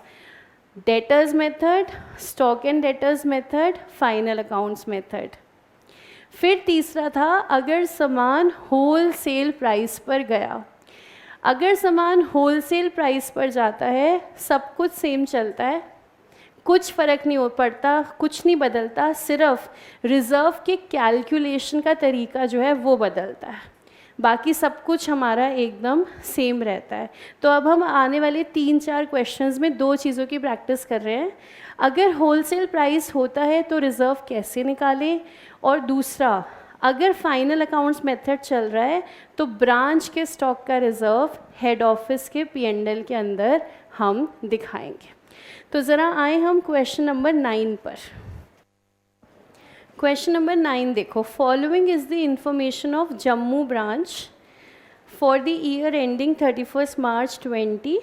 debtors method, stock and debtors method, final accounts method. फिर तीसरा था अगर सामान होल सेल प्राइस पर गया। अगर सामान होल सेल प्राइस पर जाता है, सब कुछ सेम चलता है, कुछ फ़र्क नहीं हो पड़ता, कुछ नहीं बदलता, सिर्फ रिज़र्व के कैलकुलेशन का तरीका जो है वो बदलता है, बाकी सब कुछ हमारा एकदम सेम रहता है। तो अब हम आने वाले 3-4 क्वेश्चंस में 2 चीज़ों की प्रैक्टिस कर रहे हैं। अगर होलसेल प्राइस होता है तो रिज़र्व कैसे निकालें, और दूसरा अगर फाइनल अकाउंट्स मेथड चल रहा है तो ब्रांच के स्टॉक का रिज़र्व हेड ऑफिस के P&L के अंदर हम दिखाएंगे। तो ज़रा आए हम क्वेश्चन नंबर 9 पर। क्वेश्चन नंबर 9 देखो, following is the information of Jammu branch for the year ending 31 March 20।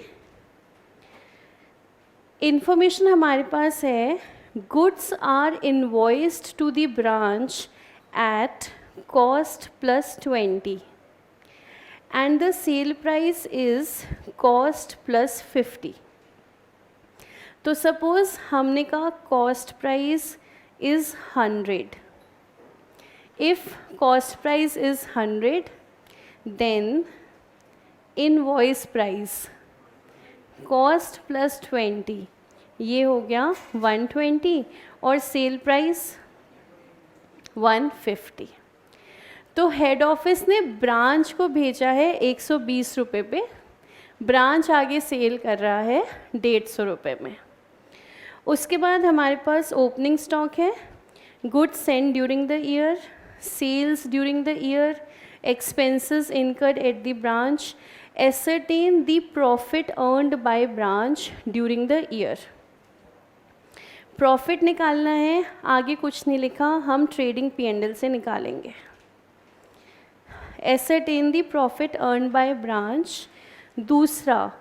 Information हमारे पास है, goods are invoiced to the branch at cost plus 20 and the sale price is cost plus 50। तो suppose हमने कहा cost price is 100। If cost price is 100 then invoice price cost plus 20 ये हो गया 120 और सेल प्राइस 150। तो head office ने branch को भेजा है 120 रुपये पे, ब्रांच आगे सेल कर रहा है 150 रुपये में। उसके बाद हमारे पास ओपनिंग स्टॉक है, goods send during the year, sales during the year, expenses incurred at the branch, ascertain the profit earned by branch during the year. Profit निकालना है, आगे कुछ नहीं लिखा, हम ट्रेडिंग P&L से निकालेंगे। Ascertain the profit earn by branch. दूसरा,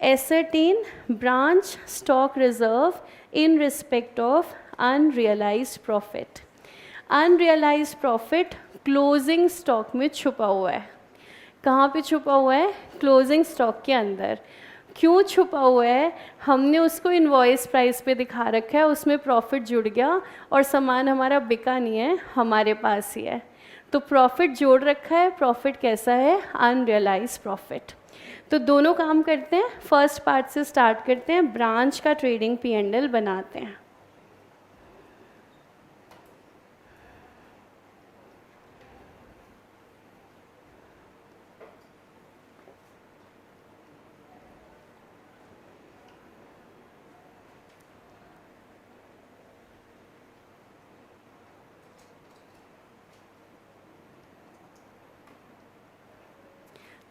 ascertain branch stock reserve in respect of unrealised profit. Unrealised profit closing stock में छुपा हुआ है। कहाँ पे छुपा हुआ है? क्लोजिंग स्टॉक के अंदर। क्यों छुपा हुआ है? हमने उसको इनवॉइस प्राइस पे दिखा रखा है, उसमें प्रॉफिट जुड़ गया और सामान हमारा बिका नहीं है, हमारे पास ही है, तो प्रॉफिट जोड़ रखा है। प्रॉफिट कैसा है? Unrealised profit. तो दोनों काम करते हैं, फर्स्ट पार्ट से स्टार्ट करते हैं, ब्रांच का ट्रेडिंग P&L बनाते हैं।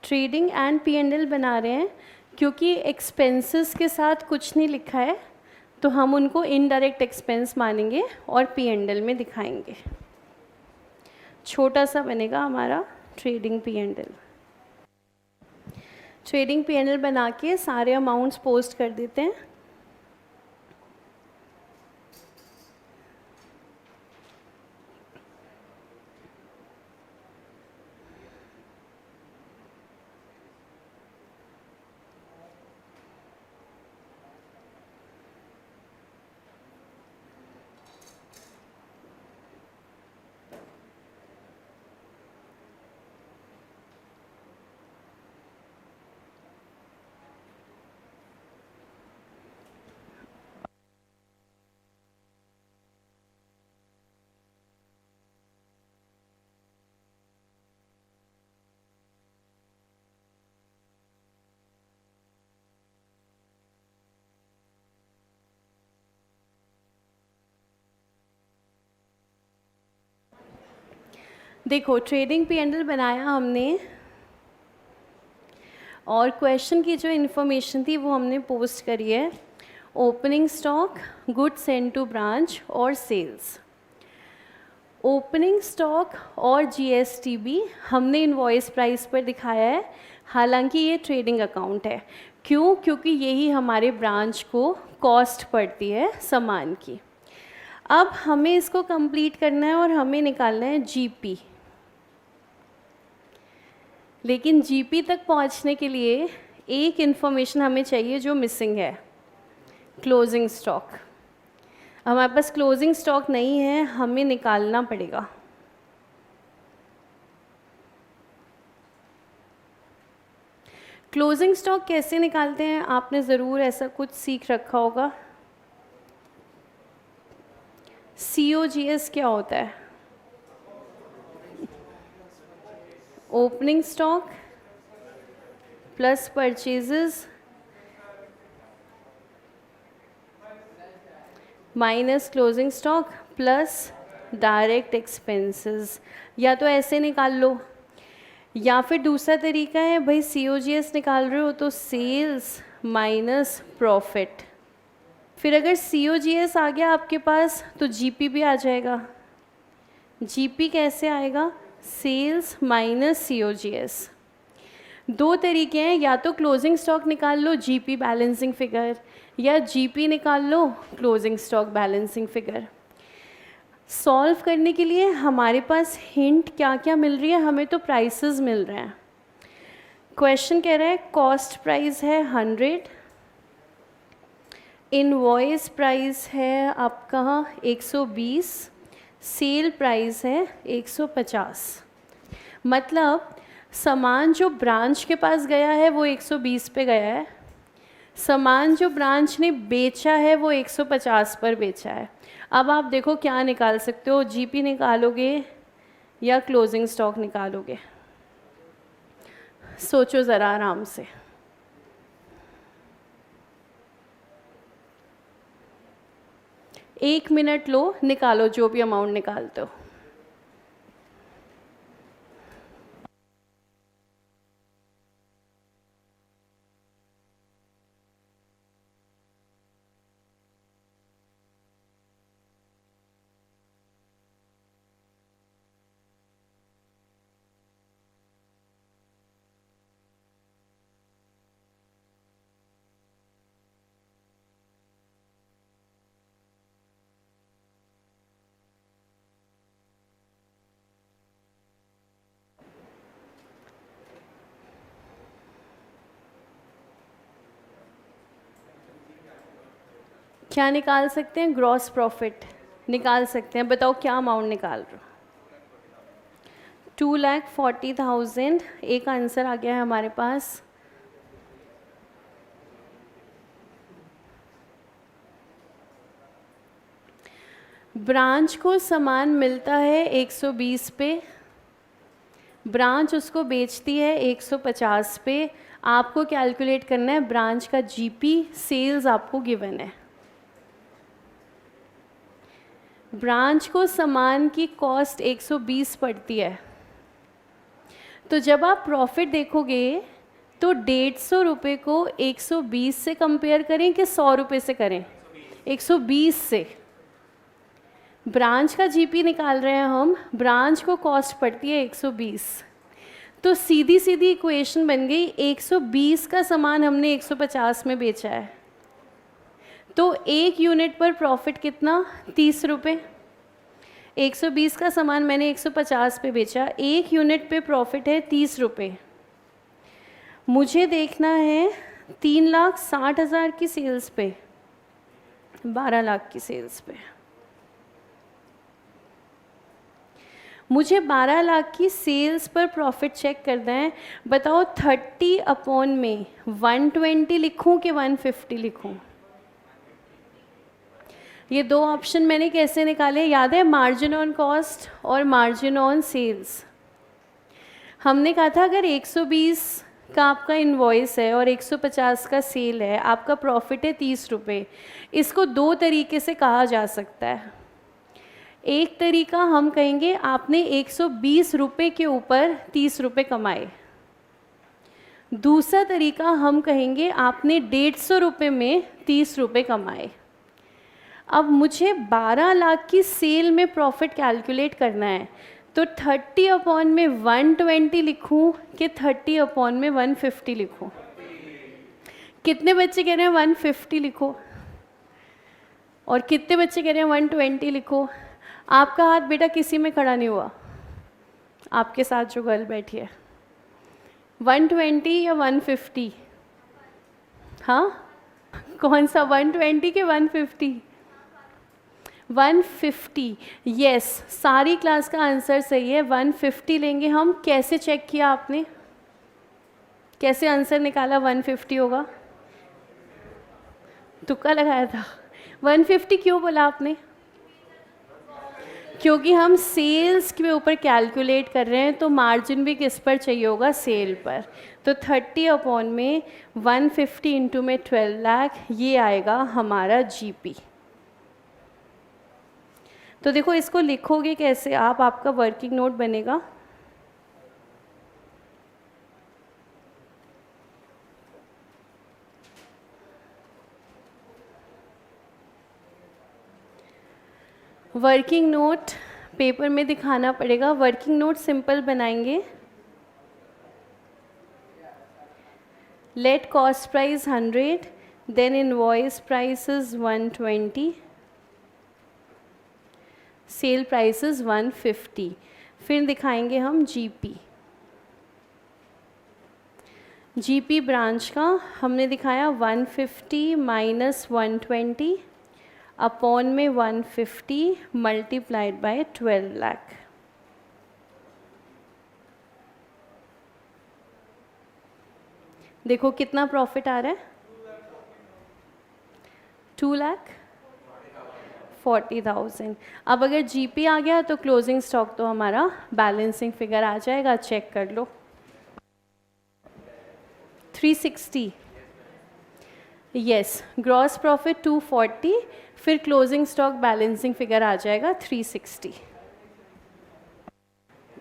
ट्रेडिंग एंड P&L बना रहे हैं क्योंकि एक्सपेंसेस के साथ कुछ नहीं लिखा है, तो हम उनको इनडायरेक्ट एक्सपेंस मानेंगे और P&L में दिखाएंगे। छोटा सा बनेगा हमारा ट्रेडिंग P&L। ट्रेडिंग P&L बना के सारे अमाउंट्स पोस्ट कर देते हैं। देखो ट्रेडिंग P&L बनाया हमने और क्वेश्चन की जो इन्फॉर्मेशन थी वो हमने पोस्ट करी है। Opening stock, goods send to branch और सेल्स। ओपनिंग स्टॉक और GST भी हमने इनवॉइस प्राइस पर दिखाया है, हालांकि ये ट्रेडिंग अकाउंट है। क्यों? क्योंकि यही हमारे ब्रांच को कॉस्ट पड़ती है सामान की। अब हमें इसको कंप्लीट करना है और हमें निकालना है जीपी। लेकिन जीपी तक पहुंचने के लिए एक इन्फॉर्मेशन हमें चाहिए जो मिसिंग है, क्लोजिंग स्टॉक। हमारे पास क्लोजिंग स्टॉक नहीं है, हमें निकालना पड़ेगा। क्लोजिंग स्टॉक कैसे निकालते हैं? आपने ज़रूर ऐसा कुछ सीख रखा होगा। COGS क्या होता है? Opening stock plus purchases minus closing stock plus direct expenses. या तो ऐसे निकाल लो, या फिर दूसरा तरीका है, भाई COGS निकाल रहे हो तो सेल्स माइनस प्रॉफिट। फिर अगर COGS आ गया आपके पास तो GP भी आ जाएगा। GP कैसे आएगा? Sales minus COGS। दो तरीके हैं, या तो क्लोजिंग स्टॉक निकाल लो GP बैलेंसिंग फिगर, या GP निकाल लो closing stock balancing figure. Solve करने के लिए हमारे पास हिंट क्या क्या मिल रही है? हमें तो प्राइसेस मिल रहे हैं। क्वेश्चन कह रहा है कॉस्ट प्राइस है 100, इनवॉइस प्राइस है आपका 120, सेल प्राइस है 150। मतलब सामान जो ब्रांच के पास गया है वो 120 पे गया है, सामान जो ब्रांच ने बेचा है वो 150 पर बेचा है। अब आप देखो क्या निकाल सकते हो, GP निकालोगे या क्लोजिंग स्टॉक निकालोगे? सोचो ज़रा आराम से। एक मिनट लो, निकालो जो भी अमाउंट निकालते हो। क्या निकाल सकते हैं? ग्रॉस प्रॉफिट निकाल सकते हैं। बताओ क्या अमाउंट निकाल रहे हो? 2,40,000 एक आंसर आ गया है हमारे पास। ब्रांच को सामान मिलता है 120 पे, ब्रांच उसको बेचती है 150 पे। आपको कैलकुलेट करना है ब्रांच का GP, सेल्स आपको गिवन है। ब्रांच को सामान की कॉस्ट 120 पड़ती है, तो जब आप प्रॉफिट देखोगे तो 150 रुपये को 120 से कंपेयर करें कि 100 रुपये से करें? 120 से। ब्रांच का GP निकाल रहे हैं हम, ब्रांच को कॉस्ट पड़ती है 120, तो सीधी सीधी इक्वेशन बन गई 120 का सामान हमने 150 में बेचा है, तो एक यूनिट पर प्रॉफिट कितना? 30 रुपये। 120 का सामान मैंने 150 पे बेचा, एक यूनिट पे प्रॉफिट है 30 रुपये। मुझे देखना है 3,60,000 की सेल्स पे, 12 लाख की सेल्स पे। मुझे 12 लाख की सेल्स पर प्रॉफिट चेक करना है। बताओ 30 अपॉन में 120 लिखूं कि 150 लिखूं? ये दो ऑप्शन मैंने कैसे निकाले याद है? मार्जिन ऑन कॉस्ट और मार्जिन ऑन सेल्स। हमने कहा था अगर 120 का आपका इनवॉइस है और 150 का सेल है, आपका प्रॉफिट है 30 रुपये। इसको दो तरीके से कहा जा सकता है। एक तरीका हम कहेंगे आपने 120 रुपये के ऊपर 30 रुपये कमाए। दूसरा तरीका हम कहेंगे आपने 150 रुपये में 30 रुपये कमाए। अब मुझे 12 लाख की सेल में प्रॉफिट कैलकुलेट करना है, तो 30 अपॉन में 120 लिखूं कि 30 अपॉन में 150 लिखूं? कितने बच्चे कह रहे हैं 150 लिखो, और कितने बच्चे कह रहे हैं 120 लिखो? आपका हाथ बेटा किसी में खड़ा नहीं हुआ, आपके साथ जो गर्ल बैठी है। 120 या 150? हाँ, कौन सा, 120 के 150? 150, यस, सारी क्लास का आंसर सही है। 150 लेंगे हम। कैसे चेक किया आपने, कैसे आंसर निकाला 150 होगा? तुक्का लगाया था। 150 क्यों बोला आपने? क्योंकि हम सेल्स के ऊपर कैलकुलेट कर रहे हैं, तो मार्जिन भी किस पर चाहिए होगा? सेल पर। तो 30 अपॉन में 150 इंटू में 12 लाख, ये आएगा हमारा जीपी। तो देखो इसको लिखोगे कैसे आप, आपका वर्किंग नोट बनेगा। वर्किंग नोट पेपर में दिखाना पड़ेगा। वर्किंग नोट सिंपल बनाएंगे। Let cost price 100, then invoice price is 120, sale price is 150। फिर दिखाएंगे हम जीपी। जीपी ब्रांच का हमने दिखाया 150 माइनस 120 अपॉन में 150 मल्टीप्लाइड बाय 12 लाख। देखो कितना प्रॉफिट आ रहा है, 2,40,000। अब अगर जीपी आ गया तो क्लोजिंग स्टॉक तो हमारा बैलेंसिंग फिगर आ जाएगा, चेक कर लो। 360, यस, ग्रॉस प्रॉफिट 240, फिर क्लोजिंग स्टॉक बैलेंसिंग फिगर आ जाएगा 360।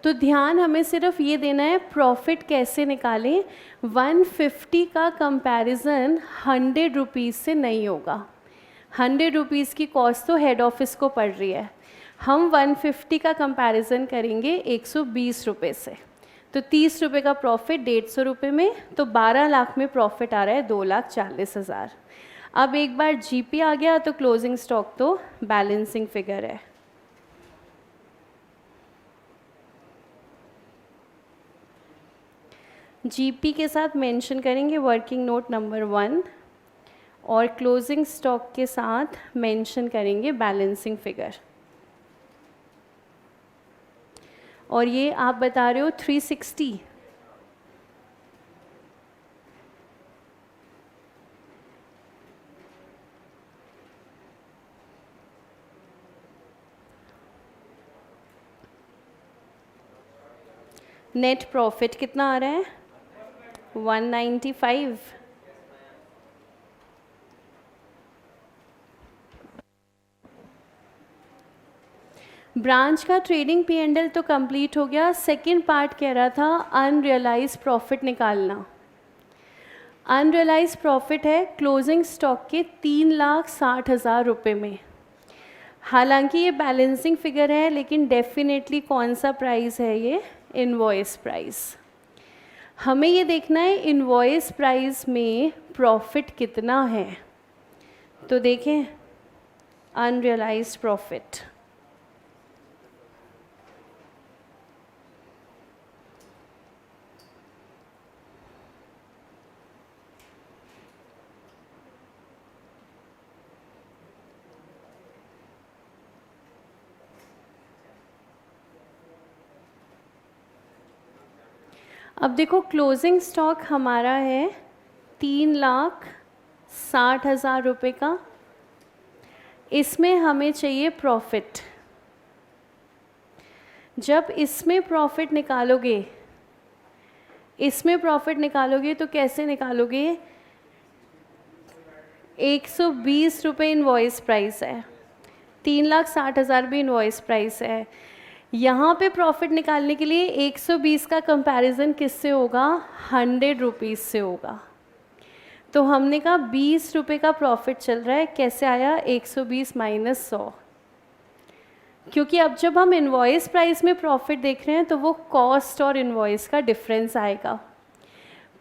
तो ध्यान हमें सिर्फ ये देना है प्रॉफिट कैसे निकालें। 150 का कंपैरिजन 100 रुपीज़ से नहीं होगा। 100 रुपीज़ की कॉस्ट तो हेड ऑफिस को पड़ रही है, हम 150 का कंपैरिजन करेंगे 120 रुपये से। तो 30 रुपये का प्रॉफिट 150 रुपये में, तो 12 लाख में प्रॉफिट आ रहा है 2,40,000। अब एक बार जीपी आ गया तो क्लोजिंग स्टॉक तो बैलेंसिंग फिगर है। जीपी के साथ मेंशन करेंगे वर्किंग नोट नंबर 1, और क्लोजिंग स्टॉक के साथ मेंशन करेंगे बैलेंसिंग फिगर। और ये आप बता रहे हो 360, नेट प्रॉफिट कितना आ रहा है 195। ब्रांच का ट्रेडिंग P&L तो कंप्लीट हो गया। सेकंड पार्ट कह रहा था अनरियलाइज प्रॉफिट निकालना। अनरियलाइज प्रॉफिट है क्लोजिंग स्टॉक के 3,60,000 रुपये में। हालांकि ये बैलेंसिंग फिगर है, लेकिन डेफिनेटली कौन सा प्राइस है ये, इनवॉइस प्राइस। हमें ये देखना है इनवॉइस प्राइस में प्रॉफिट कितना है। तो देखें अनरियलाइज्ड प्रॉफिट, अब देखो क्लोजिंग स्टॉक हमारा है 3,60,000 रुपये का। इसमें हमें चाहिए प्रॉफिट। जब इसमें प्रॉफिट निकालोगे, इसमें प्रॉफिट निकालोगे तो कैसे निकालोगे, 120 रुपये इनवॉइस प्राइस है, 3,60,000 भी इनवॉइस प्राइस है। यहाँ पे प्रॉफिट निकालने के लिए 120 का कंपैरिजन किससे होगा, 100 रुपीज़ से होगा। तो हमने कहा 20 रुपये का प्रॉफिट चल रहा है, कैसे आया 120 माइनस 100, क्योंकि अब जब हम इनवॉइस प्राइस में प्रॉफिट देख रहे हैं तो वो कॉस्ट और इनवॉइस का डिफरेंस आएगा।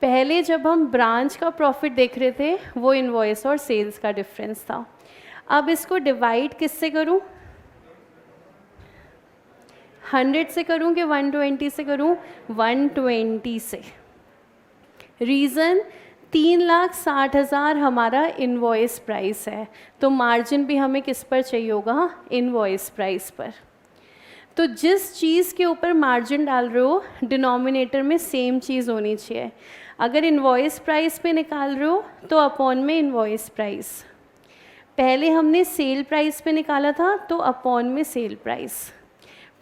पहले जब हम ब्रांच का प्रॉफिट देख रहे थे वो इनवॉइस और सेल्स का डिफरेंस था। अब इसको डिवाइड किससे करूं? 100 से करूं कि 120 से करूं? 120 से। रीज़न 3,60,000 हमारा इनवॉइस प्राइस है, तो मार्जिन भी हमें किस पर चाहिए होगा? इनवॉइस प्राइस पर। तो जिस चीज़ के ऊपर मार्जिन डाल रहे हो डिनोमिनेटर में सेम चीज़ होनी चाहिए। अगर इनवॉइस प्राइस पे निकाल रहे हो तो अपॉन में इनवॉइस प्राइस, पहले हमने सेल प्राइस पे निकाला था तो अपॉन में सेल प्राइस।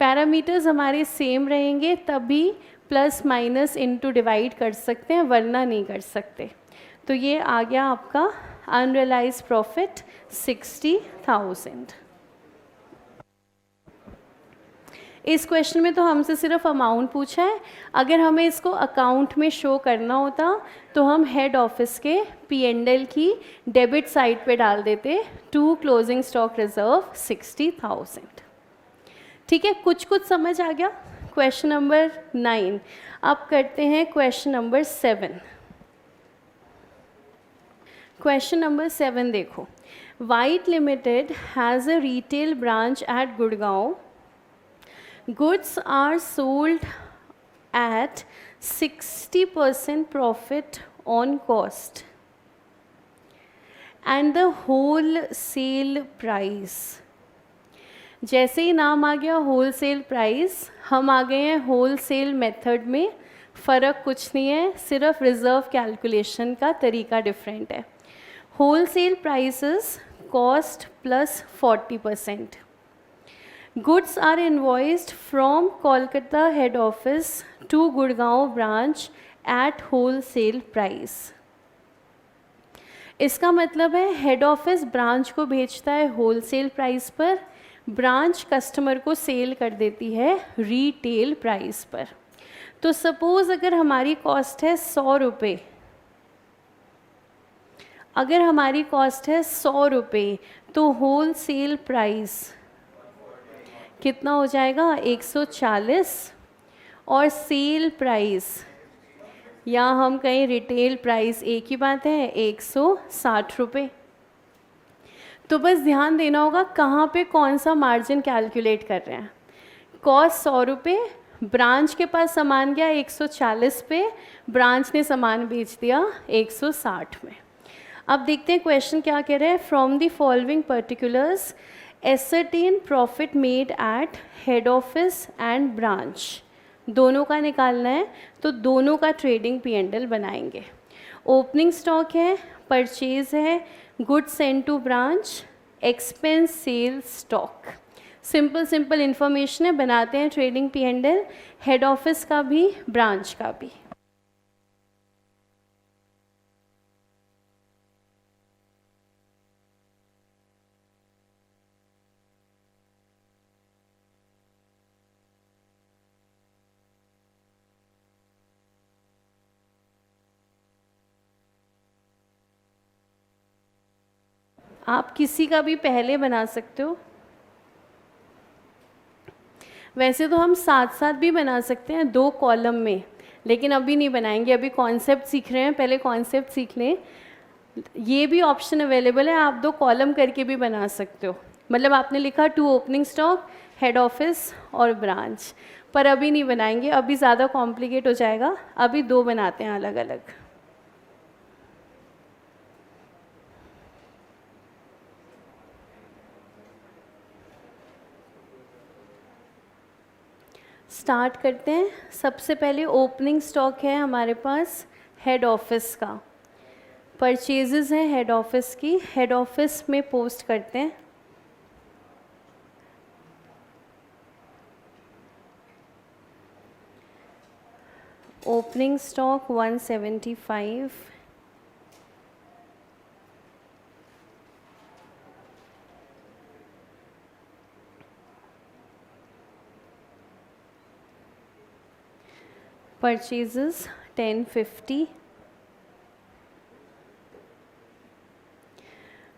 पैरामीटर्स हमारे सेम रहेंगे तभी प्लस माइनस इनटू डिवाइड कर सकते हैं, वरना नहीं कर सकते। तो ये आ गया आपका अनरियलाइज प्रॉफिट 60,000। इस क्वेश्चन में तो हमसे सिर्फ अमाउंट पूछा है। अगर हमें इसको अकाउंट में शो करना होता तो हम हेड ऑफिस के P&L की डेबिट साइड पे डाल देते टू क्लोजिंग स्टॉक रिजर्व 60,000। ठीक है, कुछ कुछ समझ आ गया। Question number 9। अब करते हैं क्वेश्चन नंबर 7। क्वेश्चन नंबर 7 देखो। White limited has a retail branch at Gurgaon. Goods are sold at 60% profit on cost and the wholesale price. जैसे ही नाम आ गया होलसेल प्राइस, हम आ गए हैं होलसेल मेथड में। फ़र्क कुछ नहीं है, सिर्फ रिज़र्व कैलकुलेशन का तरीका डिफरेंट है। Wholesale prices cost plus 40%. Goods are invoiced from Kolkata head office to Gurgaon branch at wholesale price. इसका मतलब है हेड ऑफिस ब्रांच को भेजता है होलसेल प्राइस पर, ब्रांच कस्टमर को सेल कर देती है रिटेल प्राइस पर। तो सपोज़ अगर हमारी कॉस्ट है 100 रुपये, अगर हमारी कॉस्ट है 100 रुपये तो होलसेल प्राइस कितना हो जाएगा? 140। और सेल प्राइस या हम कहें रिटेल प्राइस, एक ही बात है, 160 रुपये। तो बस ध्यान देना होगा कहाँ पे कौन सा मार्जिन कैलकुलेट कर रहे हैं। कॉस्ट 100 रुपये, ब्रांच के पास सामान गया 140 पे, ब्रांच ने सामान बेच दिया 160 में। अब देखते हैं क्वेश्चन क्या कह रहे हैं। From the following particulars ascertain profit made at head office and branch, दोनों का निकालना है तो दोनों का ट्रेडिंग P&L बनाएंगे। ओपनिंग स्टॉक है, परचेज है, good send to branch, expense sale stock. Simple simple information है, बनाते हैं ट्रेडिंग P&L, हेड ऑफिस का भी ब्रांच का भी। आप किसी का भी पहले बना सकते हो, वैसे तो हम साथ साथ भी बना सकते हैं 2 कॉलम में, लेकिन अभी नहीं बनाएंगे, अभी कॉन्सेप्ट सीख रहे हैं, पहले कॉन्सेप्ट सीख लें। ये भी ऑप्शन अवेलेबल है, आप 2 कॉलम करके भी बना सकते हो। मतलब आपने लिखा 2 ओपनिंग स्टॉक, हेड ऑफिस और ब्रांच, पर अभी नहीं बनाएंगे, अभी ज़्यादा कॉम्प्लिकेट हो जाएगा, अभी 2 बनाते हैं अलग अलग। स्टार्ट करते हैं। सबसे पहले ओपनिंग स्टॉक है हमारे पास हेड ऑफिस का, परचेजेस हैं हेड ऑफिस की, हेड ऑफिस में पोस्ट करते हैं। Opening stock 175, purchases 1050।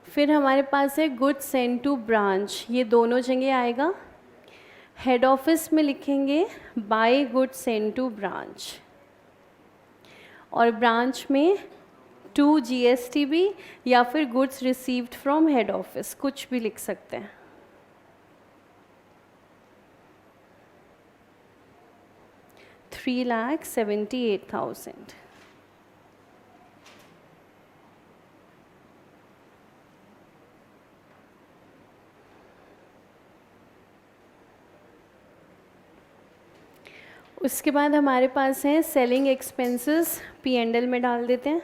फिर हमारे पास है गुड सेंड टू ब्रांच, ये दोनों जगह आएगा। हेड ऑफिस में लिखेंगे by good send to branch, और ब्रांच में 2 GSTB या फिर goods received from head office, कुछ भी लिख सकते हैं। $3,78,000। उसके बाद हमारे पास है सेलिंग एक्सपेंसेस, P&L में डाल देते हैं।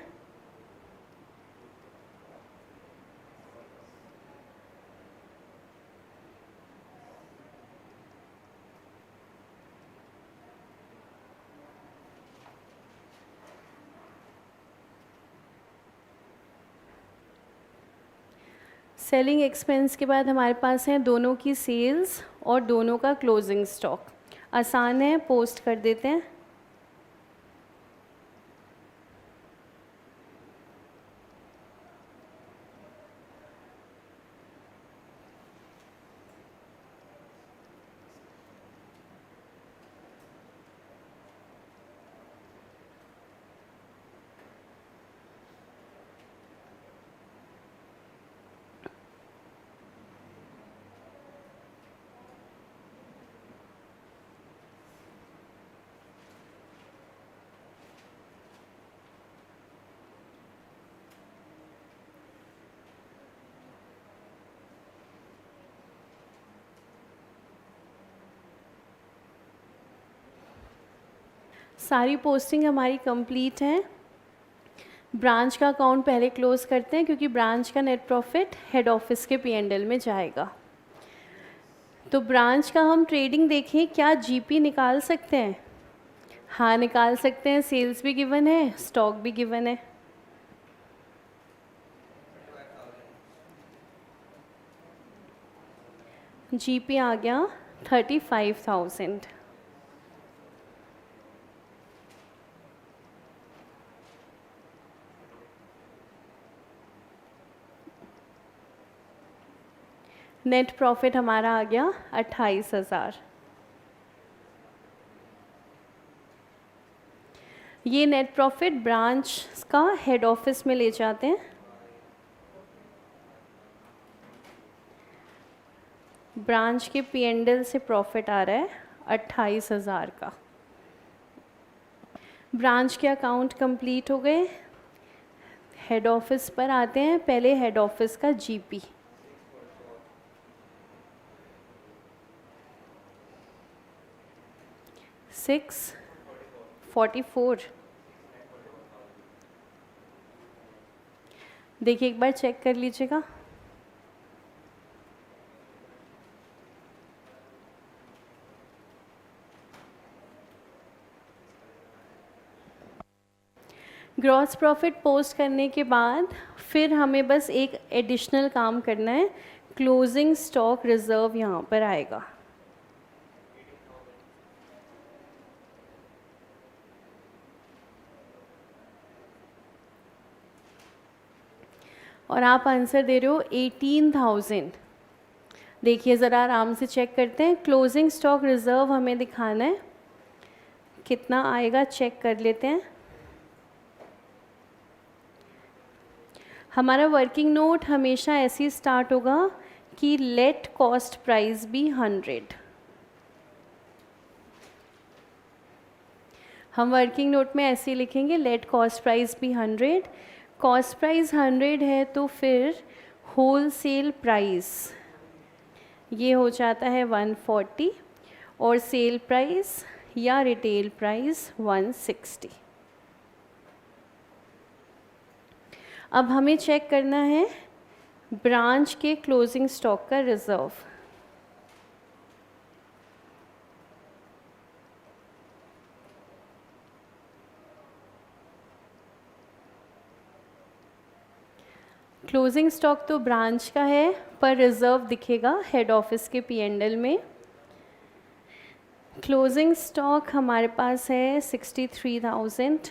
सेलिंग एक्सपेंस के बाद हमारे पास हैं दोनों की सेल्स और दोनों का क्लोजिंग स्टॉक। आसान है, पोस्ट कर देते हैं। सारी पोस्टिंग हमारी कंप्लीट है। ब्रांच का अकाउंट पहले क्लोज करते हैं क्योंकि ब्रांच का नेट प्रॉफिट हेड ऑफिस के P&L में जाएगा। तो ब्रांच का हम ट्रेडिंग देखें, क्या GP निकाल सकते हैं? हाँ, निकाल सकते हैं। सेल्स भी गिवन है, स्टॉक भी गिवन है। GP आ गया 35,000। नेट प्रॉफिट हमारा आ गया 28,000। ये नेट प्रॉफिट ब्रांच का हेड ऑफिस में ले जाते हैं। ब्रांच के P&L से प्रॉफिट आ रहा है 28,000 का। ब्रांच के अकाउंट कंप्लीट हो गए। हेड ऑफिस पर आते हैं। पहले हेड ऑफिस का GP। $644। देखिए, एक बार चेक कर लीजिएगा। ग्रॉस प्रॉफिट पोस्ट करने के बाद फिर हमें बस एक एडिशनल काम करना है। क्लोजिंग स्टॉक रिजर्व यहाँ पर आएगा। और आप आंसर दे रहे हो 18,000। देखिए ज़रा आराम से चेक करते हैं। क्लोजिंग स्टॉक रिजर्व हमें दिखाना है, कितना आएगा चेक कर लेते हैं। हमारा वर्किंग नोट हमेशा ऐसे ही स्टार्ट होगा कि लेट कॉस्ट प्राइस बी 100। हम वर्किंग नोट में ऐसे ही लिखेंगे, let cost price be 100। Cost price 100 है तो फिर होल सेल प्राइस ये हो जाता है 140 और सेल प्राइस या रिटेल प्राइस 160। अब हमें चेक करना है ब्रांच के क्लोजिंग स्टॉक का रिजर्व। क्लोजिंग स्टॉक तो ब्रांच का है पर रिजर्व दिखेगा हेड ऑफिस के P&L में। क्लोजिंग स्टॉक हमारे पास है 63,000।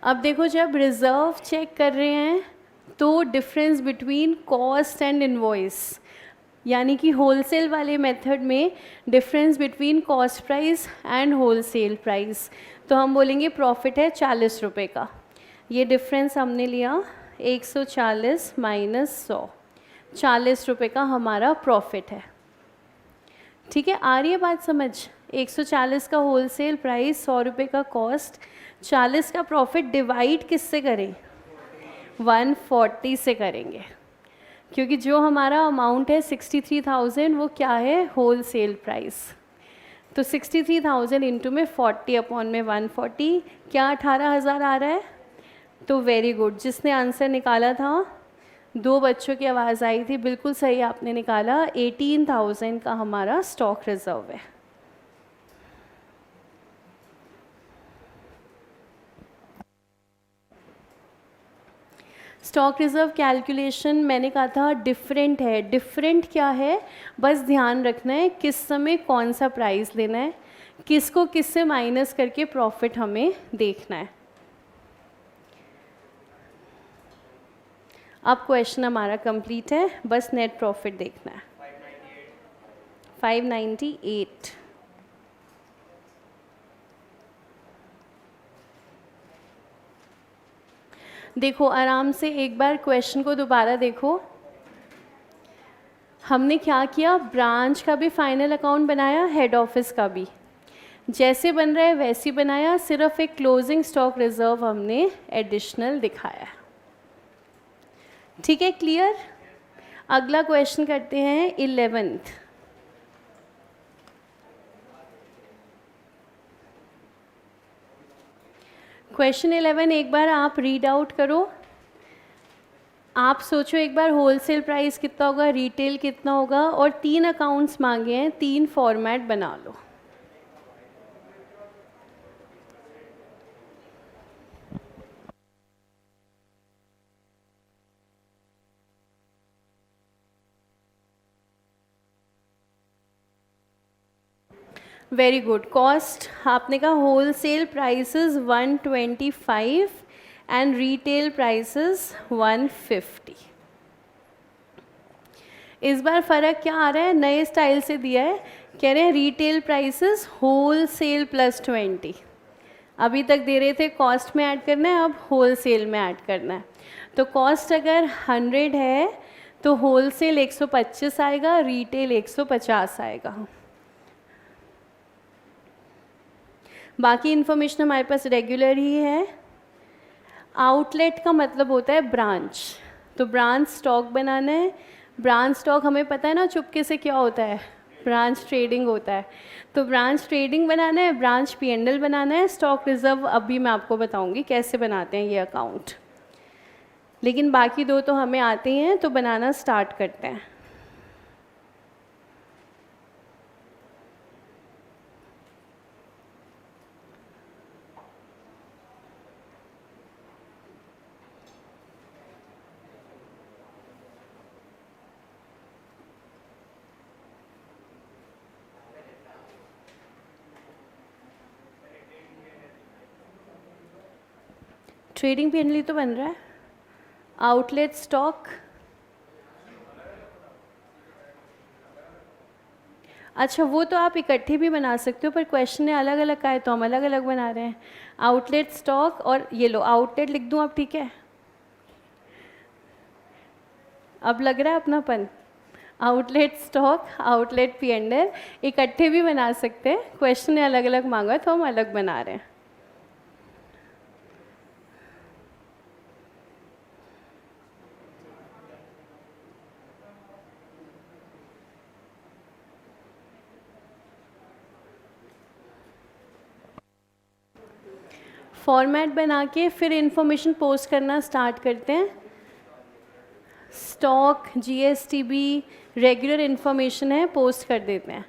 अब देखो, जब रिज़र्व चेक कर रहे हैं तो difference between cost and invoice, यानी कि होलसेल वाले मेथड में difference between cost price and wholesale price, तो हम बोलेंगे प्रॉफिट है 40 रुपये का। ये डिफरेंस हमने लिया 140 माइनस 100, 40 रुपये का हमारा प्रॉफिट है। ठीक है, आ रही है बात समझ? 140 का होलसेल प्राइस, 100 रुपये का कॉस्ट, 40 का प्रॉफिट डिवाइड किससे करें? 140 से करेंगे, क्योंकि जो हमारा अमाउंट है 63,000 वो क्या है? Wholesale price. तो 63,000 इंटू में 40 अपॉन में 140, क्या 18,000 आ रहा है? तो वेरी गुड, जिसने आंसर निकाला था, 2 बच्चों की आवाज़ आई थी, बिल्कुल सही आपने निकाला, 18,000 का हमारा स्टॉक रिजर्व है। स्टॉक रिज़र्व कैलकुलेशन मैंने कहा था डिफरेंट है। डिफरेंट क्या है? बस ध्यान रखना है किस समय कौन सा प्राइस लेना है, किसको किससे माइनस करके प्रॉफिट हमें देखना है। अब क्वेश्चन हमारा कंप्लीट है, बस नेट प्रॉफिट देखना है। 598। देखो आराम से एक बार क्वेश्चन को दोबारा देखो। हमने क्या किया? ब्रांच का भी फाइनल अकाउंट बनाया, हेड ऑफिस का भी जैसे बन रहा है वैसे ही बनाया, सिर्फ एक क्लोजिंग स्टॉक रिजर्व हमने एडिशनल दिखाया। ठीक है, क्लियर? अगला क्वेश्चन करते हैं 11th। क्वेश्चन 11 एक बार आप रीड आउट करो। आप सोचो एक बार, होलसेल प्राइस कितना होगा, रिटेल कितना होगा, और 3 अकाउंट्स मांगे हैं, 3 फॉर्मेट बना लो। Very good. कॉस्ट आपने कहा wholesale prices 125 and retail prices 150। इस बार फ़र्क क्या आ रहा है? नए स्टाइल से दिया है, कह रहे हैं रिटेल प्राइसेस होलसेल प्लस 20। अभी तक दे रहे थे कॉस्ट में ऐड करना है, अब होलसेल में ऐड करना है। तो कॉस्ट अगर 100 है तो होलसेल 125 आएगा, रिटेल 150 आएगा। बाकी इन्फॉर्मेशन हमारे पास रेगुलर ही है। आउटलेट का मतलब होता है ब्रांच, तो ब्रांच स्टॉक बनाना है। ब्रांच स्टॉक हमें पता है ना चुपके से क्या होता है, ब्रांच ट्रेडिंग होता है। तो ब्रांच ट्रेडिंग बनाना है, ब्रांच P&L बनाना है। स्टॉक रिजर्व अभी मैं आपको बताऊंगी कैसे बनाते हैं ये अकाउंट, लेकिन बाकी 2 तो हमें आते हैं, तो बनाना स्टार्ट करते हैं। ट्रेडिंग P&L तो बन रहा है। आउटलेट स्टॉक, अच्छा वो तो आप इकट्ठे भी बना सकते हो, पर क्वेश्चन ने अलग अलग का है तो हम अलग अलग बना रहे हैं। आउटलेट स्टॉक, और ये लो आउटलेट लिख दूँ अब, ठीक है? अब लग रहा है अपनापन। आउटलेट स्टॉक, आउटलेट P&L इकट्ठे भी बना सकते हैं, क्वेश्चन ने अलग अलग मांगा तो हम अलग बना रहे हैं। फॉर्मेट बना के फिर इंफॉर्मेशन पोस्ट करना स्टार्ट करते हैं। स्टॉक, GSTB रेगुलर इन्फॉर्मेशन है, पोस्ट कर देते हैं।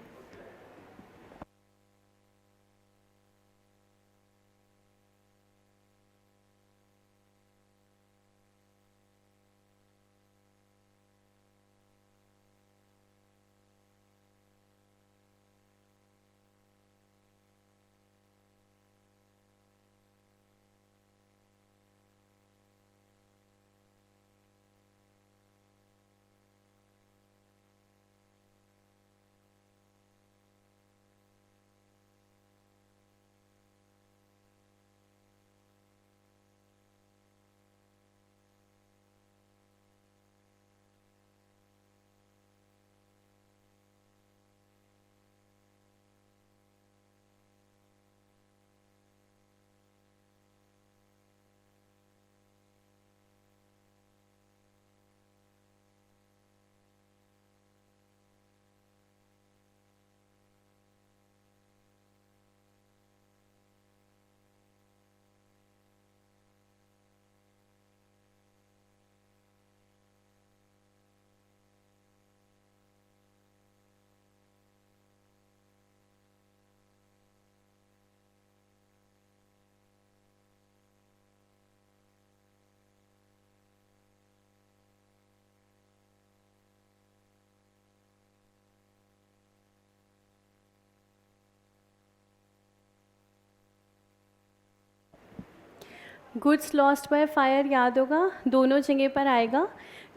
गुड्स लॉस्ट बाय फायर याद होगा, दोनों जगह पर आएगा,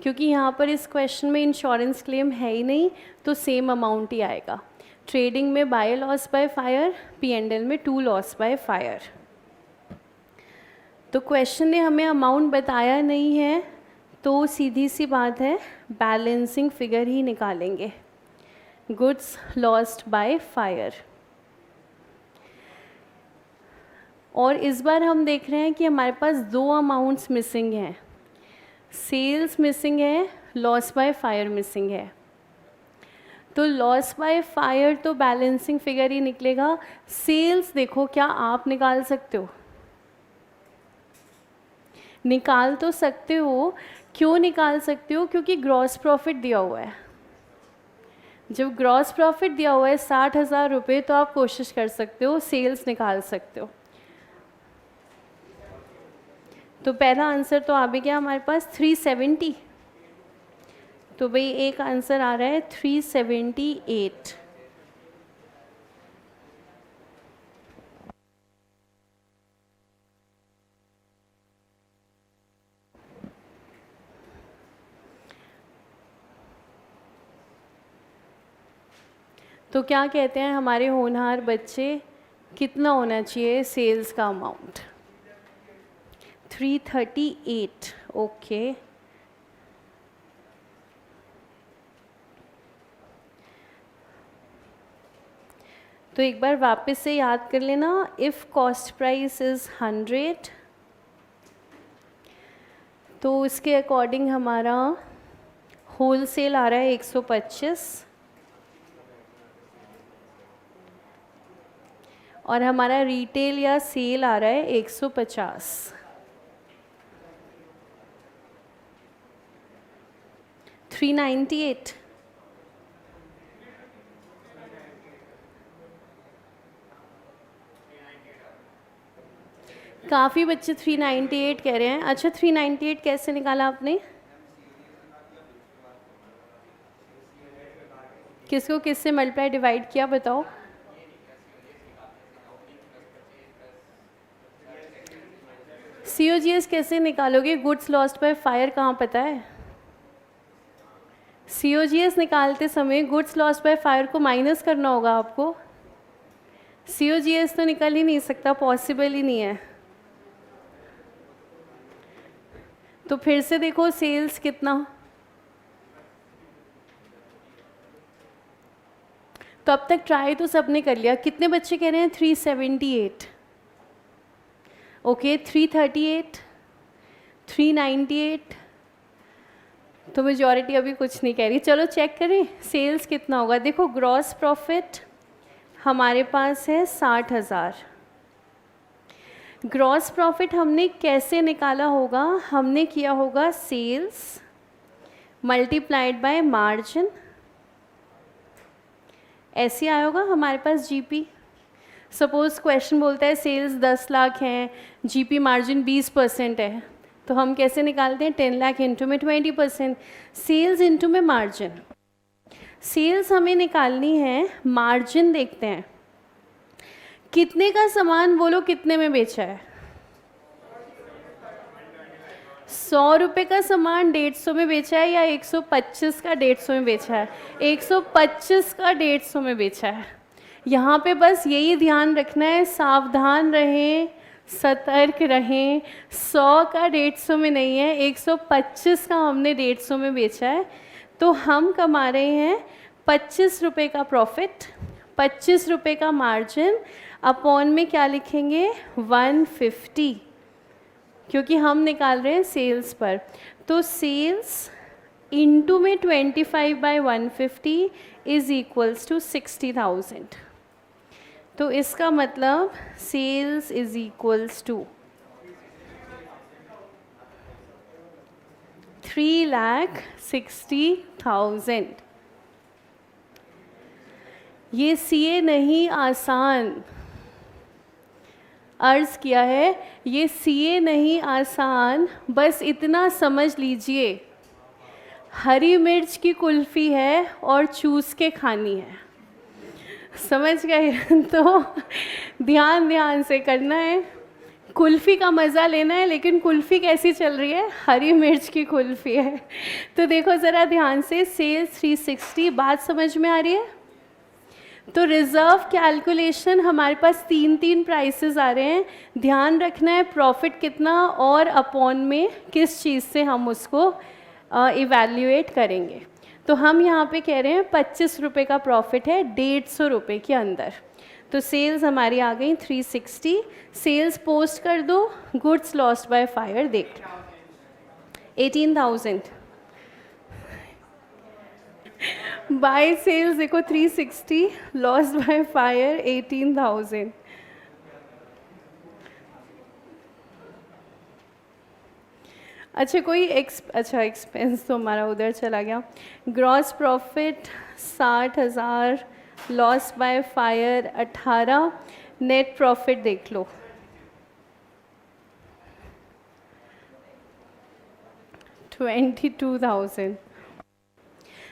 क्योंकि यहाँ पर इस क्वेश्चन में इंश्योरेंस क्लेम है ही नहीं, तो सेम अमाउंट ही आएगा। ट्रेडिंग में by loss by fire, P&L में टू लॉस बाय फायर। तो क्वेश्चन ने हमें अमाउंट बताया नहीं है, तो सीधी सी बात है बैलेंसिंग फिगर ही निकालेंगे, गुड्स लॉस्ट बाय फायर। और इस बार हम देख रहे हैं कि हमारे पास दो अमाउंट्स मिसिंग हैं, सेल्स मिसिंग है, लॉस बाय फायर मिसिंग है। तो लॉस बाय फायर तो बैलेंसिंग फिगर ही निकलेगा। सेल्स देखो, क्या आप निकाल सकते हो? निकाल तो सकते हो। क्यों निकाल सकते हो? क्योंकि ग्रॉस प्रॉफिट दिया हुआ है। जब ग्रॉस प्रॉफिट दिया हुआ है 60,000 रुपये, तो आप कोशिश कर सकते हो, सेल्स निकाल सकते हो। तो पहला आंसर तो आ भी गया हमारे पास 370। तो भाई एक आंसर आ रहा है 378। तो क्या कहते हैं हमारे होनहार बच्चे, कितना होना चाहिए सेल्स का अमाउंट? 338। ओके, तो एक बार वापस से याद कर लेना। इफ़ कॉस्ट प्राइस इज़ 100, तो इसके अकॉर्डिंग हमारा होल सेल आ रहा है 125, और हमारा रिटेल या सेल आ रहा है 150। 398। काफ़ी बच्चे 398 कह रहे हैं। अच्छा, 398 कैसे निकाला आपने? किसको किससे मल्टीप्लाई डिवाइड किया बताओ? COGS कैसे निकालोगे? गुड्स लॉस्ट बाय फायर कहाँ पता है? COGS निकालते समय गुड्स लॉस्ट बाय फायर को माइनस करना होगा आपको। COGS तो निकल ही नहीं सकता, पॉसिबल ही नहीं है। तो फिर से देखो सेल्स कितना, तो अब तक ट्राई तो सबने कर लिया। कितने बच्चे कह रहे हैं 378? ओके, 338, 398, तो मेजॉरिटी अभी कुछ नहीं कह रही। चलो चेक करें सेल्स कितना होगा। देखो ग्रॉस प्रॉफिट हमारे पास है 60,000। ग्रॉस प्रॉफिट हमने कैसे निकाला होगा? हमने किया होगा सेल्स मल्टीप्लाइड बाय मार्जिन, ऐसे आया होगा हमारे पास जीपी। सपोज़ क्वेश्चन बोलता है सेल्स 10 लाख हैं, जीपी मार्जिन 20% है, तो हम कैसे निकालते हैं? 10 लाख इंटू में 20%, सेल्स इंटू में मार्जिन। सेल्स हमें निकालनी है, मार्जिन देखते हैं कितने का सामान बोलो कितने में बेचा है? 100 रुपये का सामान 150 में बेचा है, या 125 का 150 में बेचा है? 125 का 150 में बेचा है। यहाँ पे बस यही ध्यान रखना है, सावधान रहें, सतर्क रहें। 100 का 150 में नहीं है, 125 का हमने 150 में बेचा है, तो हम कमा रहे हैं 25 रुपये का प्रॉफिट, 25 रुपये का मार्जिन। अपॉन में क्या लिखेंगे? 150, क्योंकि हम निकाल रहे हैं सेल्स पर। तो सेल्स इंटू में 25/150 इज़ इक्वल्स टू 60,000। तो इसका मतलब सेल्स इज़ इक्वल्स टू 3,60,000। ये CA नहीं, आसान अर्ज किया है, ये CA नहीं आसान। बस इतना समझ लीजिए, हरी मिर्च की कुल्फ़ी है और चूस के खानी है, समझ गए? तो ध्यान ध्यान से करना है। कुल्फ़ी का मज़ा लेना है, लेकिन कुल्फ़ी कैसी चल रही है? हरी मिर्च की कुल्फ़ी है। तो देखो ज़रा ध्यान से, सेल्स 360, बात समझ में आ रही है? तो रिज़र्व कैलकुलेशन हमारे पास तीन तीन प्राइसेस आ रहे हैं, ध्यान रखना है प्रॉफिट कितना और अपॉन में किस चीज़ से हम उसको इवैल्यूएट करेंगे। तो हम यहाँ पे कह रहे हैं 25 रुपये का प्रॉफिट है 150 रुपये के अंदर। तो सेल्स हमारी आ गई 360, सेल्स पोस्ट कर दो, गुड्स लॉस्ट बाय फायर देख 18,000, बाय सेल्स देखो 360, लॉस्ट बाय फायर 18,000। अच्छा कोई एक्सपेंस तो हमारा उधर चला गया। Gross profit 60,000, loss by fire 18, net profit देख लो 22,000।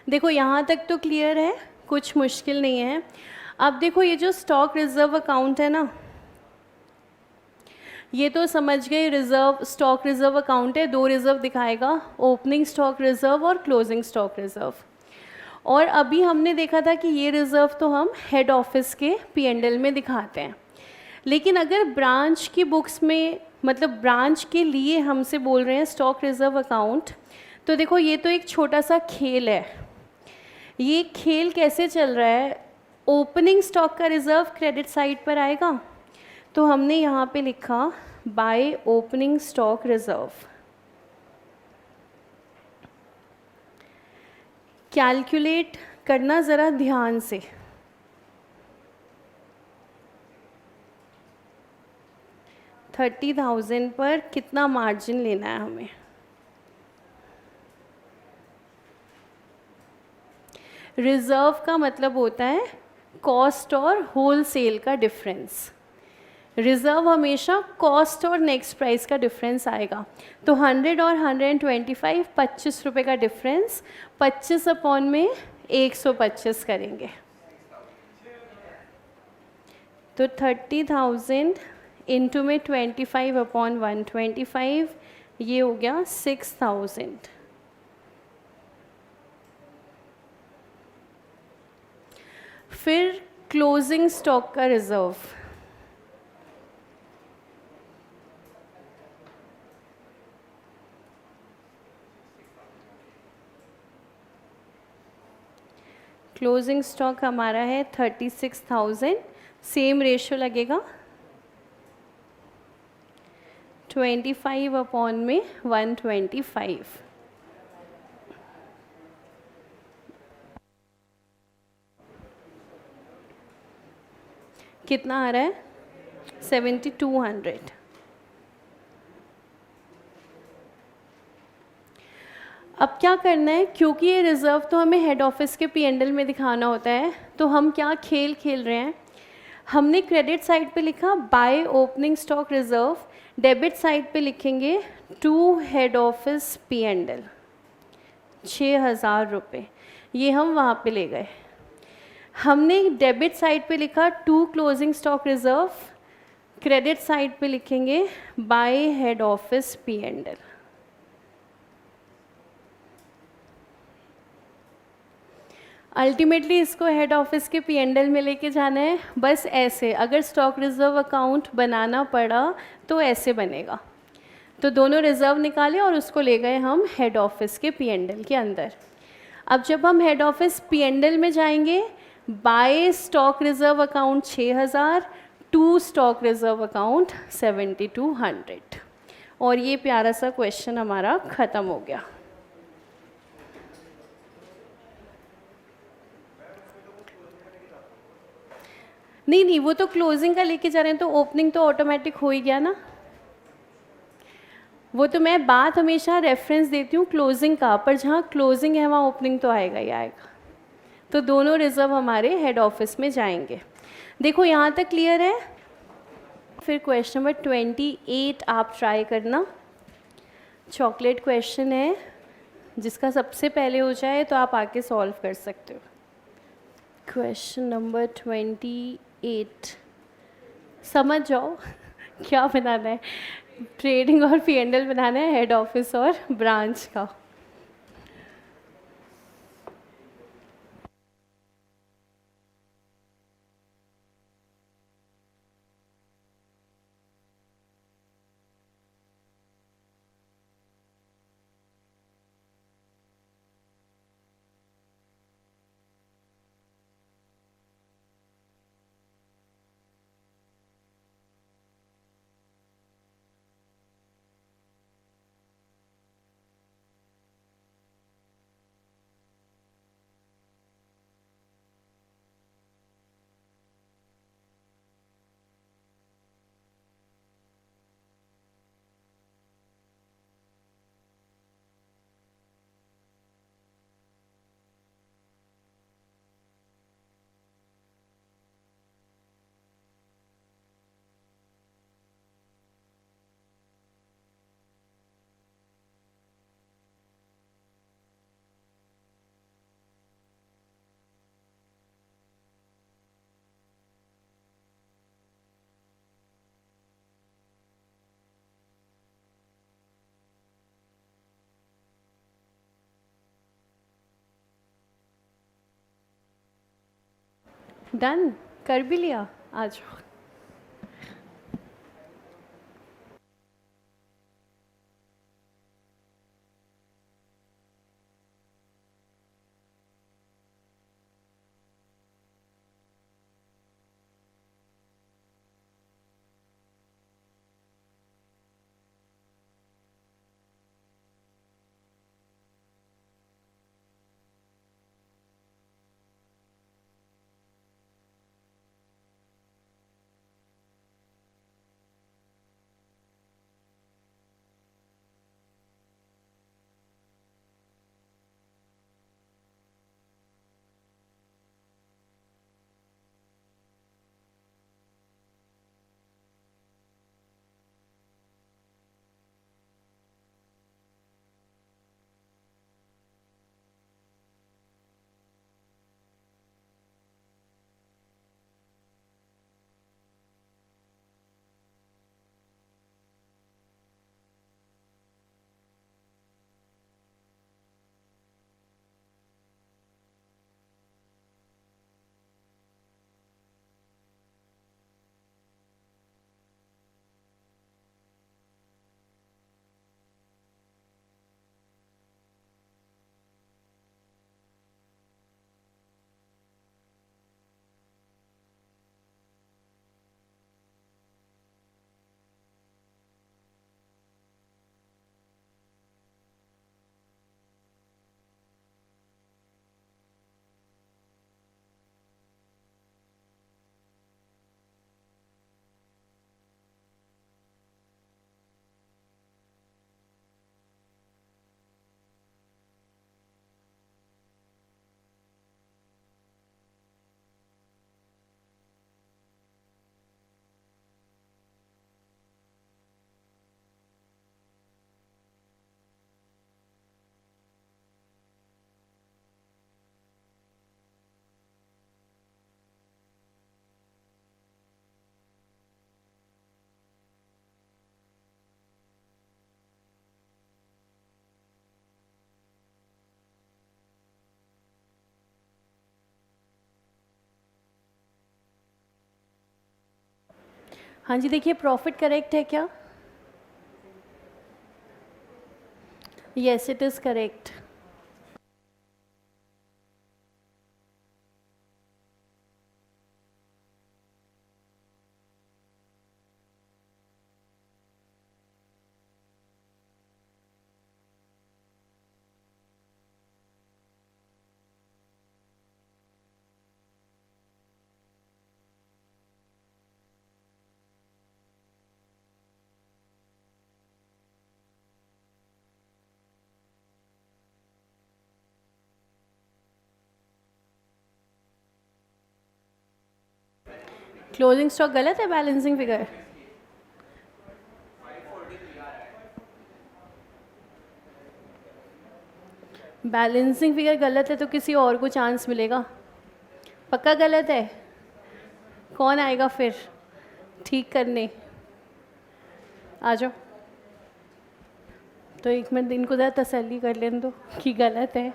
देखो यहाँ तक तो क्लियर है, कुछ मुश्किल नहीं है। अब देखो ये जो स्टॉक रिजर्व अकाउंट है ना, ये तो समझ गए रिजर्व, स्टॉक रिजर्व अकाउंट है, दो रिजर्व दिखाएगा, ओपनिंग स्टॉक रिजर्व और क्लोजिंग स्टॉक रिजर्व। और अभी हमने देखा था कि ये रिजर्व तो हम हेड ऑफिस के P&L में दिखाते हैं, लेकिन अगर ब्रांच की बुक्स में, मतलब ब्रांच के लिए हमसे बोल रहे हैं स्टॉक रिजर्व अकाउंट, तो देखो ये तो एक छोटा सा खेल है। ये खेल कैसे चल रहा है? ओपनिंग स्टॉक का रिजर्व क्रेडिट साइड पर आएगा, तो हमने यहाँ पे लिखा by opening stock reserve. Calculate करना ज़रा ध्यान से, $30,000 पर कितना मार्जिन लेना है हमें? रिज़र्व का मतलब होता है कॉस्ट और होल सेल का डिफरेंस। रिज़र्व हमेशा कॉस्ट और नेक्स्ट प्राइस का डिफरेंस आएगा। तो 100 और 125, 25 रुपये का डिफरेंस, 25 अपॉन में 125 करेंगे, तो 30,000 इंटू में 25 अपॉन 125, ये हो गया 6,000। फिर क्लोजिंग स्टॉक का रिजर्व, क्लोजिंग स्टॉक हमारा है 36,000, सेम रेशो लगेगा, 25 अपॉन में 125। कितना आ रहा है? 7,200। अब क्या करना है, क्योंकि ये रिज़र्व तो हमें हेड ऑफिस के P&L में दिखाना होता है, तो हम क्या खेल खेल रहे हैं, हमने क्रेडिट साइड पे लिखा by opening stock reserve, debit side पे लिखेंगे टू हेड ऑफिस P&L 6,000 रुपये, ये हम वहाँ पे ले गए। हमने डेबिट साइड पे लिखा to closing stock reserve, credit side पे लिखेंगे by head office P&L। Ultimately इसको हेड ऑफिस के P&L में लेके जाना है, बस ऐसे। अगर स्टॉक रिजर्व अकाउंट बनाना पड़ा तो ऐसे बनेगा। तो दोनों रिजर्व निकाले और उसको ले गए हम हेड ऑफिस के P&L के अंदर। अब जब हम हेड ऑफिस P&L में जाएंगे, by stock reserve account 6,000, to stock reserve account 7,200, और ये प्यारा सा क्वेश्चन हमारा ख़त्म हो गया। नहीं, वो तो क्लोजिंग का लेके जा रहे हैं, तो ओपनिंग तो ऑटोमेटिक हो ही गया ना। वो तो मैं बात हमेशा रेफरेंस देती हूँ क्लोजिंग का, पर जहाँ क्लोजिंग है वहाँ ओपनिंग तो आएगा ही आएगा। तो दोनों रिजर्व हमारे हेड ऑफिस में जाएंगे। देखो यहाँ तक क्लियर है। फिर क्वेश्चन नंबर 28 आप ट्राई करना। चॉकलेट क्वेश्चन है, जिसका सबसे पहले हो जाए तो आप आके सॉल्व कर सकते हो। क्वेश्चन नंबर 28, समझ जाओ क्या बनाना है? ट्रेडिंग और P&L बनाना है, हेड ऑफिस और ब्रांच का। डन, कर भी लिया। आ जाओ। हाँ जी, देखिए प्रॉफिट करेक्ट है क्या? Yes, it is correct. Closing stock गलत है, बैलेंसिंग फिगर। बैलेंसिंग फिगर गलत है तो किसी और को चांस मिलेगा। पक्का गलत है? कौन आएगा फिर ठीक करने? आ जाओ। तो एक मिनट इनको ज़रा तसल्ली कर लेने दो कि गलत है,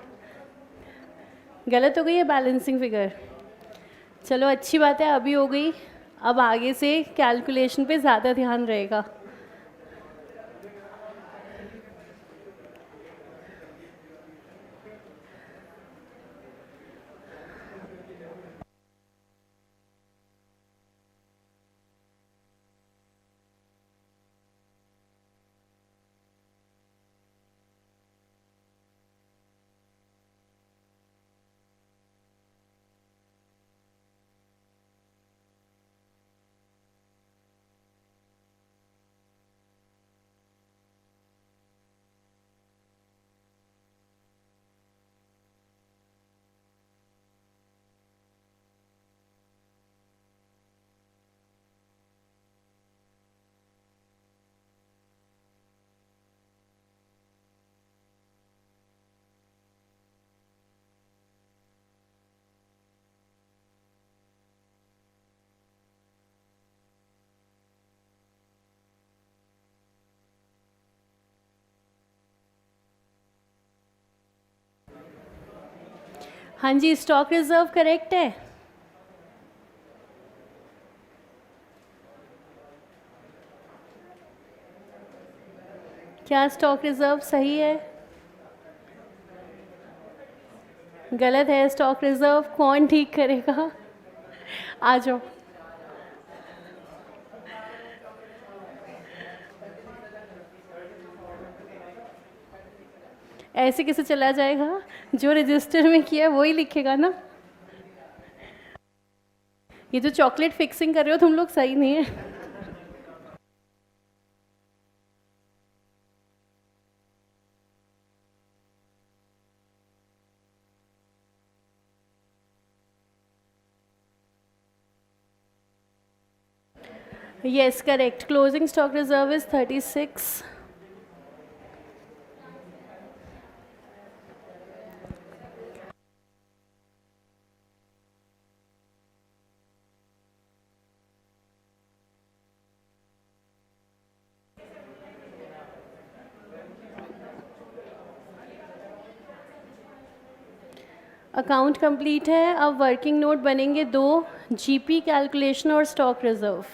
गलत हो गई है बैलेंसिंग फिगर। चलो अच्छी बात है, अभी हो गई। अब आगे से कैलकुलेशन पे ज़्यादा ध्यान रहेगा। हाँ जी, स्टॉक रिजर्व करेक्ट है। क्या स्टॉक रिजर्व सही है? गलत है स्टॉक रिजर्व। कौन ठीक करेगा? आ जाओ। ऐसे कैसे चला जाएगा? जो रजिस्टर में किया है वही लिखेगा ना। ये जो चॉकलेट फिक्सिंग कर रहे हो तुम लोग सही नहीं है। Yes, correct. Closing stock reserve is 36. Account complete है। अब वर्किंग नोट बनेंगे 2, जीपी कैलकुलेशन और स्टॉक रिजर्व।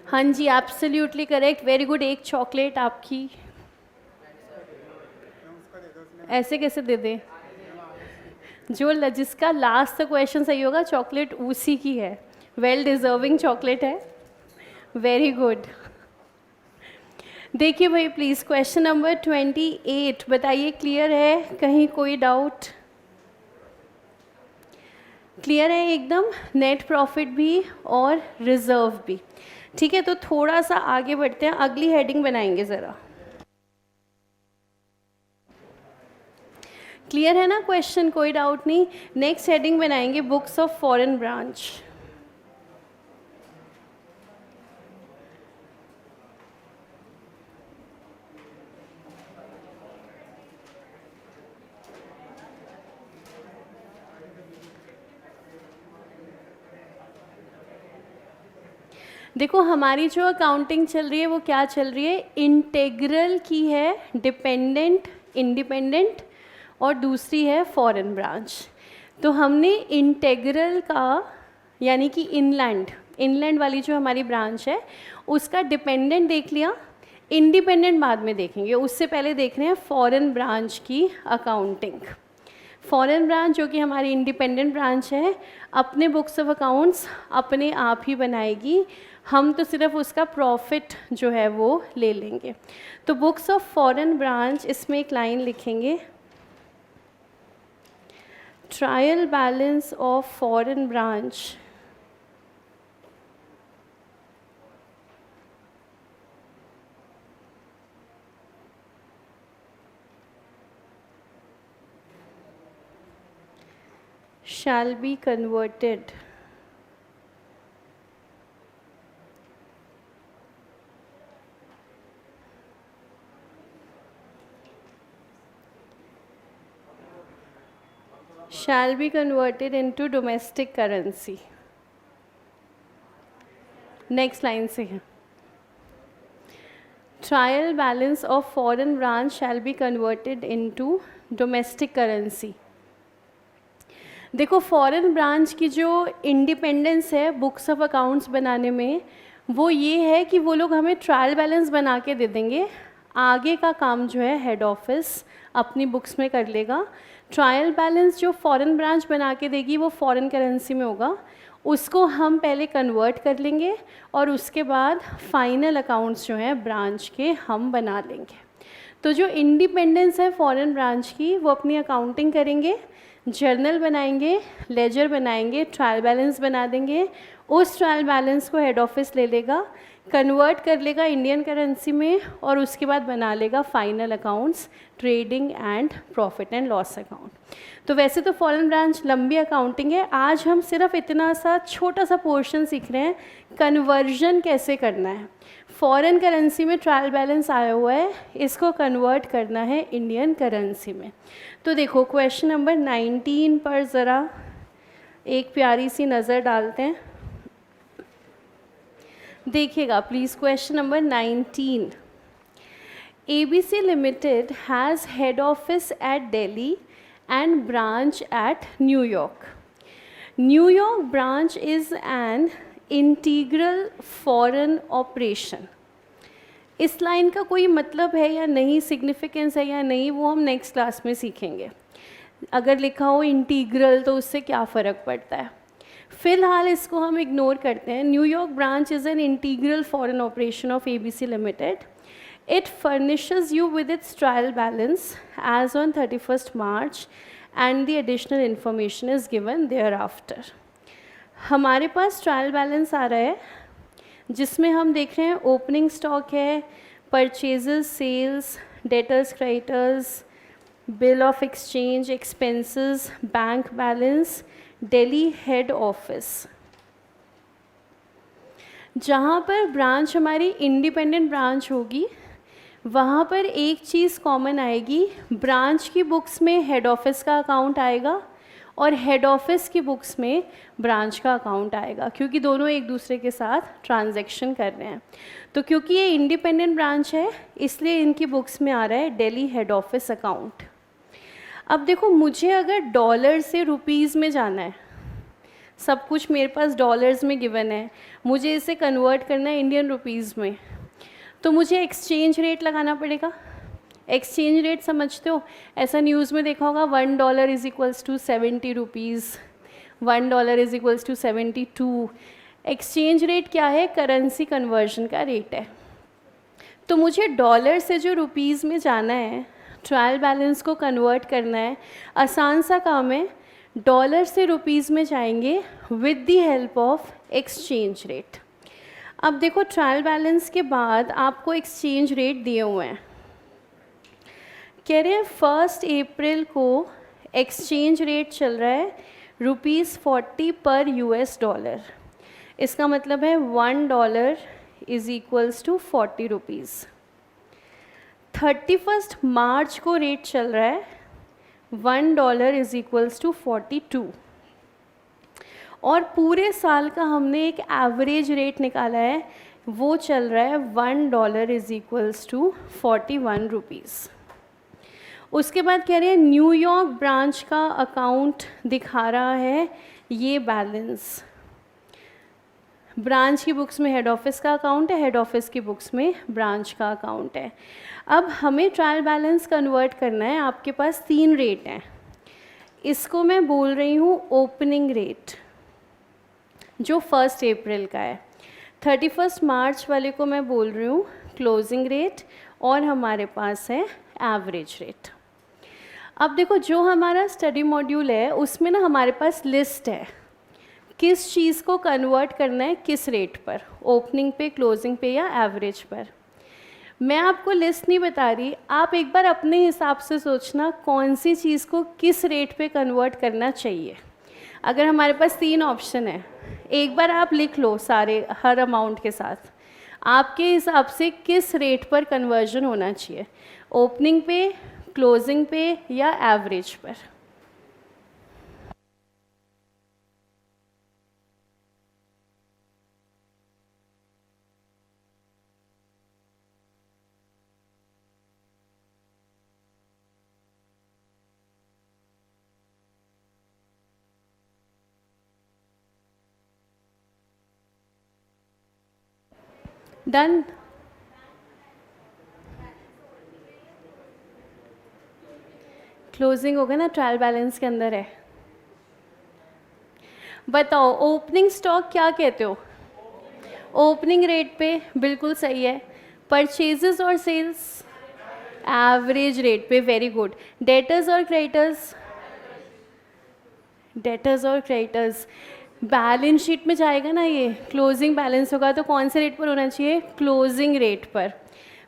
हाँ जी, एब्सोल्युटली करेक्ट, वेरी गुड। एक चॉकलेट आपकी। ऐसे कैसे दे दे? जिसका लास्ट क्वेश्चन सही होगा चॉकलेट उसी की है। वेल डिजर्विंग चॉकलेट है। Very good. देखिए भाई प्लीज़ क्वेश्चन नंबर 28 बताइए, क्लियर है? कहीं कोई डाउट? क्लियर है एकदम? नेट प्रॉफिट भी और रिजर्व भी, ठीक है। तो थोड़ा सा आगे बढ़ते हैं, अगली हेडिंग बनाएंगे ज़रा। क्लियर है ना क्वेश्चन? कोई डाउट नहीं। नेक्स्ट हेडिंग बनाएंगे बुक्स ऑफ फॉरेन ब्रांच। देखो हमारी जो अकाउंटिंग चल रही है वो क्या चल रही है, इंटेग्रल की है, डिपेंडेंट, इंडिपेंडेंट, और दूसरी है फॉरेन ब्रांच। तो हमने इंटेग्रल का यानी कि इनलैंड वाली जो हमारी ब्रांच है उसका डिपेंडेंट देख लिया, इंडिपेंडेंट बाद में देखेंगे। उससे पहले देख रहे हैं फॉरेन ब्रांच की अकाउंटिंग। फॉरेन ब्रांच जो कि हमारी इंडिपेंडेंट ब्रांच है, अपने बुक्स ऑफ अकाउंट्स अपने आप ही बनाएगी, हम तो सिर्फ उसका प्रॉफिट जो है वो ले लेंगे। तो बुक्स ऑफ फॉरेन ब्रांच, इसमें एक लाइन लिखेंगे, trial balance of foreign branch shall be converted into domestic currency। Next line से है, trial balance of foreign branch shall be converted into domestic currency. देखो फॉरेन ब्रांच की जो independence है books of accounts बनाने में, वो ये है कि वो लोग हमें ट्रायल बैलेंस बना के दे देंगे, आगे का काम जो है हेड ऑफिस अपनी बुक्स में कर लेगा। ट्रायल बैलेंस जो फॉरेन ब्रांच बना के देगी वो फॉरेन करेंसी में होगा, उसको हम पहले कन्वर्ट कर लेंगे और उसके बाद फाइनल अकाउंट्स जो हैं ब्रांच के हम बना लेंगे। तो जो इंडिपेंडेंस है फॉरेन ब्रांच की, वो अपनी अकाउंटिंग करेंगे, जर्नल बनाएंगे, लेजर बनाएंगे, ट्रायल बैलेंस बना देंगे, उस ट्रायल बैलेंस को हेड ऑफिस ले लेगा, कन्वर्ट कर लेगा इंडियन करेंसी में और उसके बाद बना लेगा final accounts, trading and profit and loss account. तो वैसे तो फॉरेन ब्रांच लंबी अकाउंटिंग है, आज हम सिर्फ इतना सा छोटा सा पोर्शन सीख रहे हैं, कन्वर्जन कैसे करना है। फॉरेन करेंसी में ट्रायल बैलेंस आया हुआ है, इसको कन्वर्ट करना है इंडियन करेंसी में। तो देखो क्वेश्चन नंबर 19 पर ज़रा एक प्यारी सी नज़र डालते हैं, देखिएगा please. Question number 19, ABC Limited has head office at Delhi and branch at New York. New York branch is an integral foreign operation. इस लाइन का कोई मतलब है या नहीं, सिग्निफिकेंस है या नहीं, वो हम नेक्स्ट क्लास में सीखेंगे। अगर लिखा हो इंटीग्रल तो उससे क्या फ़र्क पड़ता है, फ़िलहाल इसको हम इग्नोर करते हैं। New York branch is an integral foreign operation of ABC limited. It furnishes you with its trial balance as on 31st March and the additional information is given thereafter. हमारे पास ट्रायल बैलेंस आ रहा है जिसमें हम देख रहे हैं ओपनिंग स्टॉक है, purchases, sales, debtors, creditors, bill of exchange, expenses, bank balance, Delhi head office. जहाँ पर ब्रांच हमारी इंडिपेंडेंट ब्रांच होगी वहाँ पर एक चीज़ कॉमन आएगी, ब्रांच की बुक्स में हेड ऑफिस का अकाउंट आएगा और हेड ऑफिस की बुक्स में ब्रांच का अकाउंट आएगा, क्योंकि दोनों एक दूसरे के साथ ट्रांजैक्शन कर रहे हैं। तो क्योंकि ये इंडिपेंडेंट ब्रांच है इसलिए इनकी बुक्स में आ रहा है दिल्ली हेड ऑफिस अकाउंट। अब देखो मुझे अगर डॉलर से रुपीज़ में जाना है, सब कुछ मेरे पास डॉलर्स में गिवन है, मुझे इसे कन्वर्ट करना है इंडियन रुपीज़ में, तो मुझे एक्सचेंज रेट लगाना पड़ेगा। एक्सचेंज रेट समझते हो, ऐसा न्यूज़ में देखा होगा $1 is equals to 70 rupees, $1 is equals to 72। Exchange rate क्या है, करेंसी कन्वर्जन का रेट है। तो मुझे डॉलर से जो रुपीज़ में जाना है, ट्रायल बैलेंस को कन्वर्ट करना है, आसान सा काम है। डॉलर से रुपीज़ में जाएंगे with the help of exchange rate. अब देखो ट्रायल बैलेंस के बाद आपको एक्सचेंज रेट दिए हुए हैं। कह रहे हैं 1 अप्रैल को एक्सचेंज रेट चल रहा है ₹40 पर $। इसका मतलब है $1 इज़ इक्वल्स टू 40 रुपीज़। 31 मार्च को रेट चल रहा है $1 इज़ इक्वल्स टू 42। और पूरे साल का हमने एक एवरेज रेट निकाला है, वो चल रहा है $1 इज़ इक्वल्स टू 41 रुपीज़। उसके बाद कह रहे हैं न्यूयॉर्क ब्रांच का अकाउंट दिखा रहा है ये बैलेंस। ब्रांच की बुक्स में हेड ऑफिस का अकाउंट है, हेड ऑफिस की बुक्स में ब्रांच का अकाउंट है। अब हमें ट्रायल बैलेंस कन्वर्ट करना है। आपके पास 3 रेट हैं। इसको मैं बोल रही हूँ ओपनिंग रेट, जो 1 अप्रैल का है। 31 मार्च वाले को मैं बोल रही हूँ क्लोजिंग रेट, और हमारे पास है एवरेज रेट। अब देखो जो हमारा स्टडी मॉड्यूल है उसमें ना हमारे पास लिस्ट है किस चीज़ को कन्वर्ट करना है किस रेट पर, ओपनिंग पे, क्लोजिंग पे या एवरेज पर। मैं आपको लिस्ट नहीं बता रही, आप एक बार अपने हिसाब से सोचना कौन सी चीज़ को किस रेट पे कन्वर्ट करना चाहिए। अगर हमारे पास 3 ऑप्शन है, एक बार आप लिख लो सारे हर अमाउंट के साथ, आपके हिसाब से किस रेट पर कन्वर्जन होना चाहिए, ओपनिंग पे, क्लोजिंग पे या एवरेज पर। डन। क्लोजिंग होगा ना, ट्रायल बैलेंस के अंदर है। बताओ ओपनिंग स्टॉक क्या कहते हो? ओपनिंग रेट पे बिल्कुल सही है। परचेजेस और सेल्स एवरेज रेट पे, वेरी गुड। डेटर्स और क्रेडिटर्स, डेटर्स और क्रेडिटर्स बैलेंस शीट में जाएगा ना, ये क्लोजिंग बैलेंस होगा तो कौन से रेट पर होना चाहिए? क्लोजिंग रेट पर।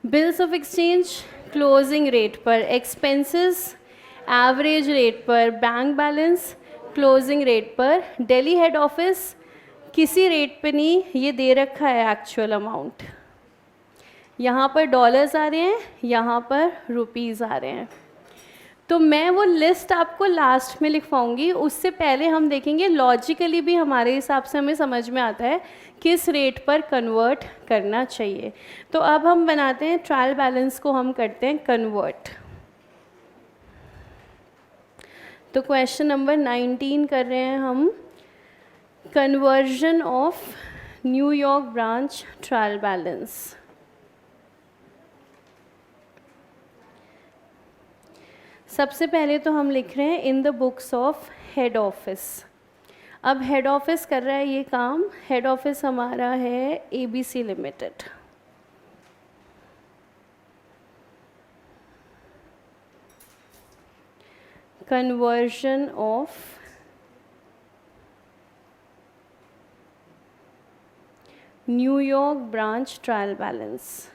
Bills of exchange closing rate पर, एक्सपेंसेस एवरेज रेट पर, बैंक बैलेंस क्लोजिंग रेट पर, दिल्ली हेड ऑफिस किसी रेट पे नहीं, ये दे रखा है एक्चुअल अमाउंट। यहाँ पर डॉलर्स आ रहे हैं, यहाँ पर रुपीज़ आ रहे हैं। तो मैं वो लिस्ट आपको लास्ट में लिखवाऊंगी, उससे पहले हम देखेंगे लॉजिकली भी हमारे हिसाब से हमें समझ में आता है किस रेट पर कन्वर्ट करना चाहिए। तो अब हम बनाते हैं ट्रायल बैलेंस को, हम करते हैं कन्वर्ट। तो क्वेश्चन नंबर 19 कर रहे हैं हम, conversion of New York branch trial balance. सबसे पहले तो हम लिख रहे हैं in the books of head office. अब हेड ऑफिस कर रहा है ये काम, हेड ऑफिस हमारा है ABC limited. Conversion of New York branch trial balance.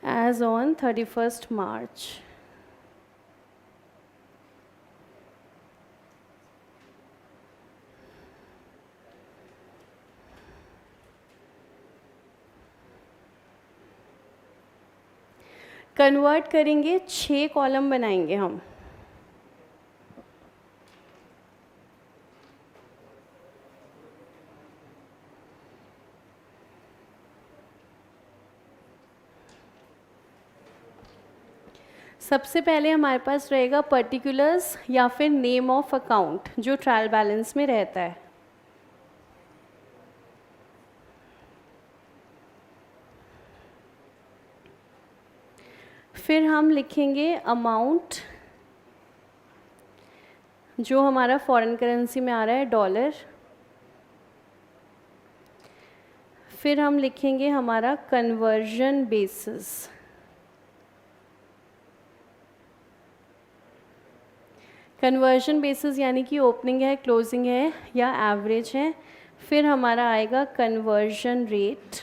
as on 31st March. Convert करेंगे, 6 कॉलम बनाएंगे हम। सबसे पहले हमारे पास रहेगा पर्टिकुलर्स या फिर नेम ऑफ अकाउंट, जो ट्रायल बैलेंस में रहता है। फिर हम लिखेंगे अमाउंट जो हमारा फॉरेन करेंसी में आ रहा है डॉलर। फिर हम लिखेंगे हमारा कन्वर्जन बेसिस। कन्वर्जन बेसिस यानी कि ओपनिंग है, क्लोजिंग है या एवरेज है। फिर हमारा आएगा कन्वर्जन रेट।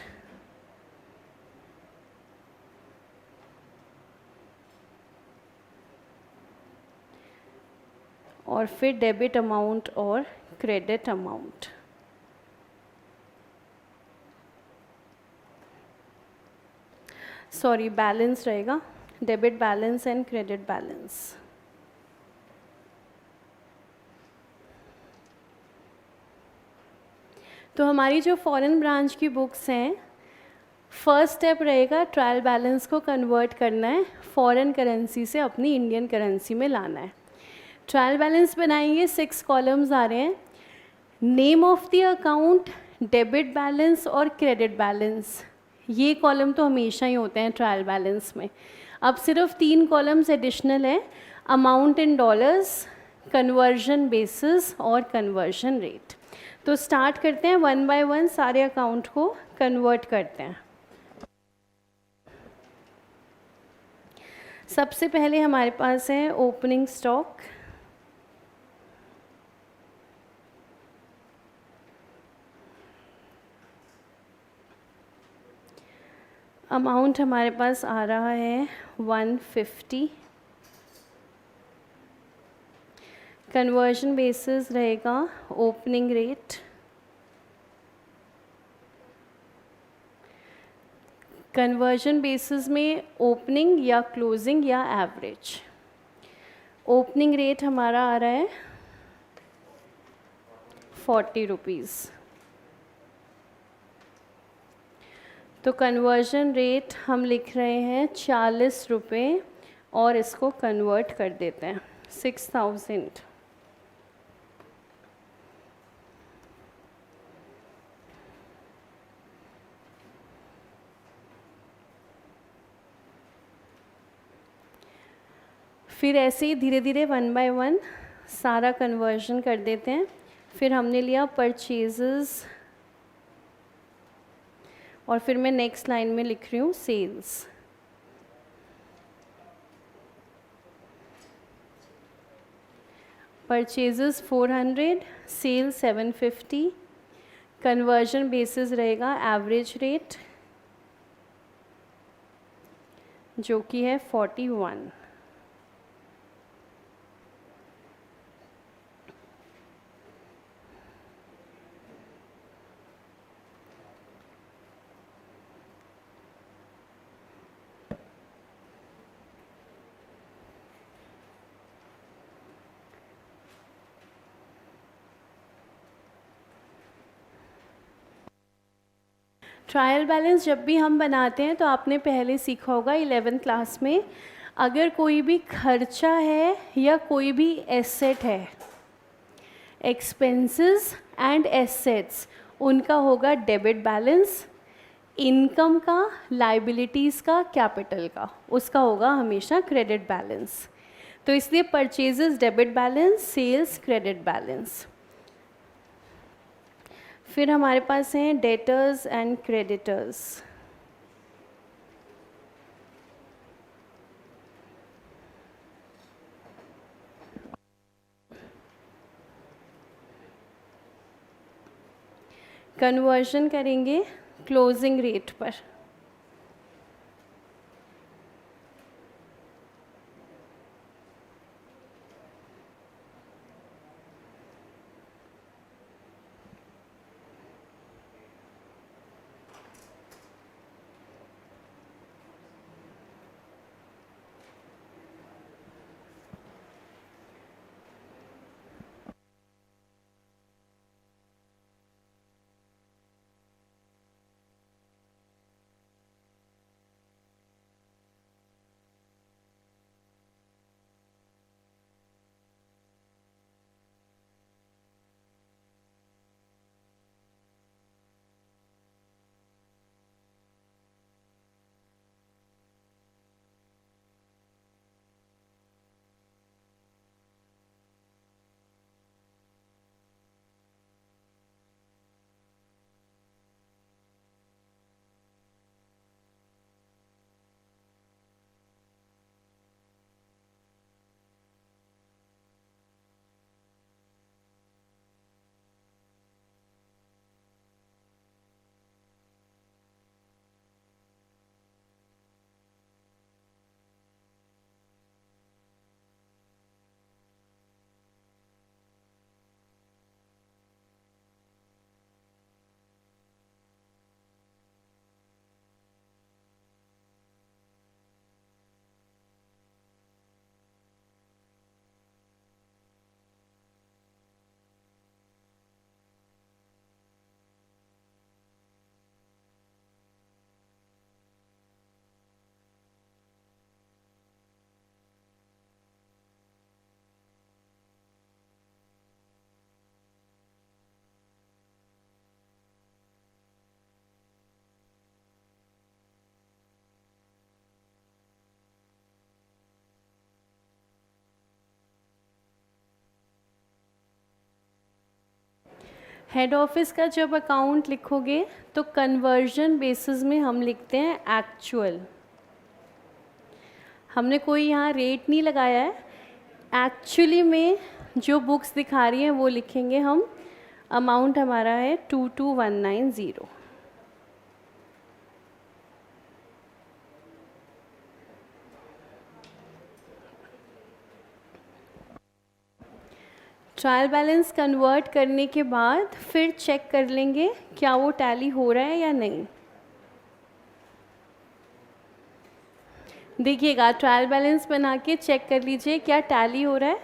और फिर डेबिट अमाउंट और क्रेडिट अमाउंट। सॉरी, बैलेंस रहेगा, debit balance and credit balance. तो हमारी जो फॉरेन ब्रांच की बुक्स हैं, फर्स्ट स्टेप रहेगा ट्रायल बैलेंस को कन्वर्ट करना है, फॉरेन करेंसी से अपनी इंडियन करेंसी में लाना है। ट्रायल बैलेंस बनाएंगे, 6 कॉलम्स आ रहे हैं। Name of the account, debit balance और क्रेडिट बैलेंस, ये कॉलम तो हमेशा ही होते हैं ट्रायल बैलेंस में। अब सिर्फ 3 कॉलम्स एडिशनल हैं, amount in dollars, conversion basis और कन्वर्जन रेट। तो स्टार्ट करते हैं, 1 बाय 1 सारे अकाउंट को कन्वर्ट करते हैं। सबसे पहले हमारे पास है ओपनिंग स्टॉक। अमाउंट हमारे पास आ रहा है 150। कन्वर्जन बेसिस रहेगा ओपनिंग रेट। कन्वर्जन बेसिस में ओपनिंग या क्लोजिंग या एवरेज। ओपनिंग रेट हमारा आ रहा है 40 रुपीज़। तो कन्वर्जन रेट हम लिख रहे हैं 40 रुपये और इसको कन्वर्ट कर देते हैं 6000। फिर ऐसे ही धीरे धीरे 1 बाय 1 सारा कन्वर्जन कर देते हैं। फिर हमने लिया परचेजेस और फिर मैं नेक्स्ट लाइन में लिख रही हूँ sales. Purchases 400, sale 750। Conversion basis रहेगा एवरेज रेट जो कि है 41। ट्रायल बैलेंस जब भी हम बनाते हैं तो आपने पहले सीखा होगा 11th क्लास में, अगर कोई भी खर्चा है या कोई भी एसेट है, एक्सपेंसेस एंड एसेट्स, उनका होगा डेबिट बैलेंस। इनकम का, लाइबिलिटीज़ का, कैपिटल का, उसका होगा हमेशा क्रेडिट बैलेंस। तो इसलिए purchases debit balance, sales credit balance. फिर हमारे पास हैं डेटर्स एंड क्रेडिटर्स। कन्वर्जन करेंगे क्लोजिंग रेट पर। हेड ऑफिस का जब अकाउंट लिखोगे तो कन्वर्जन बेसिस में हम लिखते हैं एक्चुअल। हमने कोई यहाँ रेट नहीं लगाया है, एक्चुअली में जो बुक्स दिखा रही हैं वो लिखेंगे हम। अमाउंट हमारा है 22190। ट्रायल बैलेंस कन्वर्ट करने के बाद फिर चेक कर लेंगे क्या वो टैली हो रहा है या नहीं। देखिएगा, ट्रायल बैलेंस बना के चेक कर लीजिए क्या टैली हो रहा है।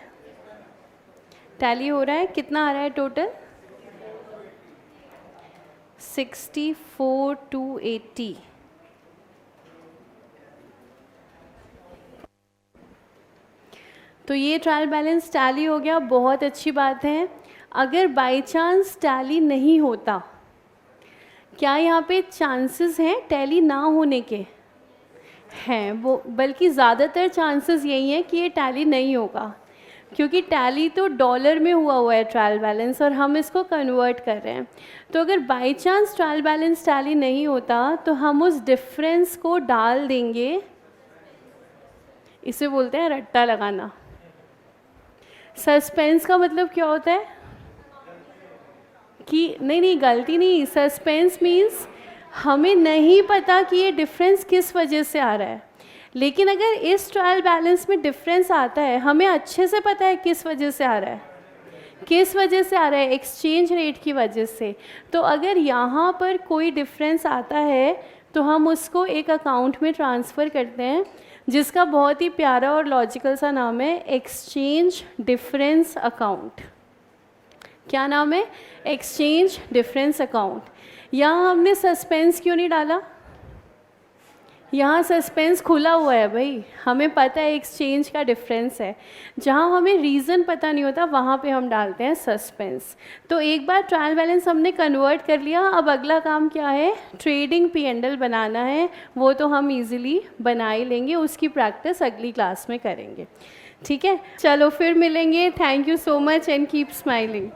टैली हो रहा है, कितना आ रहा है टोटल? 64,280। तो ये ट्रायल बैलेंस टैली हो गया, बहुत अच्छी बात है। अगर बाय चांस टैली नहीं होता, क्या यहाँ पे चांसेस हैं टैली ना होने के? हैं वो, बल्कि ज़्यादातर चांसेस यही हैं कि ये टैली नहीं होगा, क्योंकि टैली तो डॉलर में हुआ है ट्रायल बैलेंस और हम इसको कन्वर्ट कर रहे हैं। तो अगर by chance trial balance tally नहीं होता तो हम उस डिफरेंस को डाल देंगे, इसे बोलते हैं रट्टा लगाना। सस्पेंस का मतलब क्या होता है कि नहीं, गलती नहीं, सस्पेंस मीन्स हमें नहीं पता कि ये डिफरेंस किस वजह से आ रहा है, लेकिन अगर इस ट्रायल बैलेंस में डिफरेंस आता है, हमें अच्छे से पता है किस वजह से आ रहा है। किस वजह से आ रहा है? एक्सचेंज रेट की वजह से। तो अगर यहाँ पर कोई डिफरेंस आता है तो हम उसको एक अकाउंट में ट्रांसफ़र करते हैं, जिसका बहुत ही प्यारा और लॉजिकल सा नाम है एक्सचेंज डिफरेंस अकाउंट। क्या नाम है? Exchange difference account. यहाँ हमने सस्पेंस क्यों नहीं डाला? यहाँ सस्पेंस खुला हुआ है भाई, हमें पता है एक्सचेंज का डिफरेंस है। जहाँ हमें रीज़न पता नहीं होता वहाँ पे हम डालते हैं सस्पेंस। तो एक बार ट्रायल बैलेंस हमने कन्वर्ट कर लिया, अब अगला काम क्या है? ट्रेडिंग P&L बनाना है। वो तो हम इजीली बना ही लेंगे, उसकी प्रैक्टिस अगली क्लास में करेंगे। ठीक है, चलो फिर मिलेंगे। Thank you so much and keep smiling.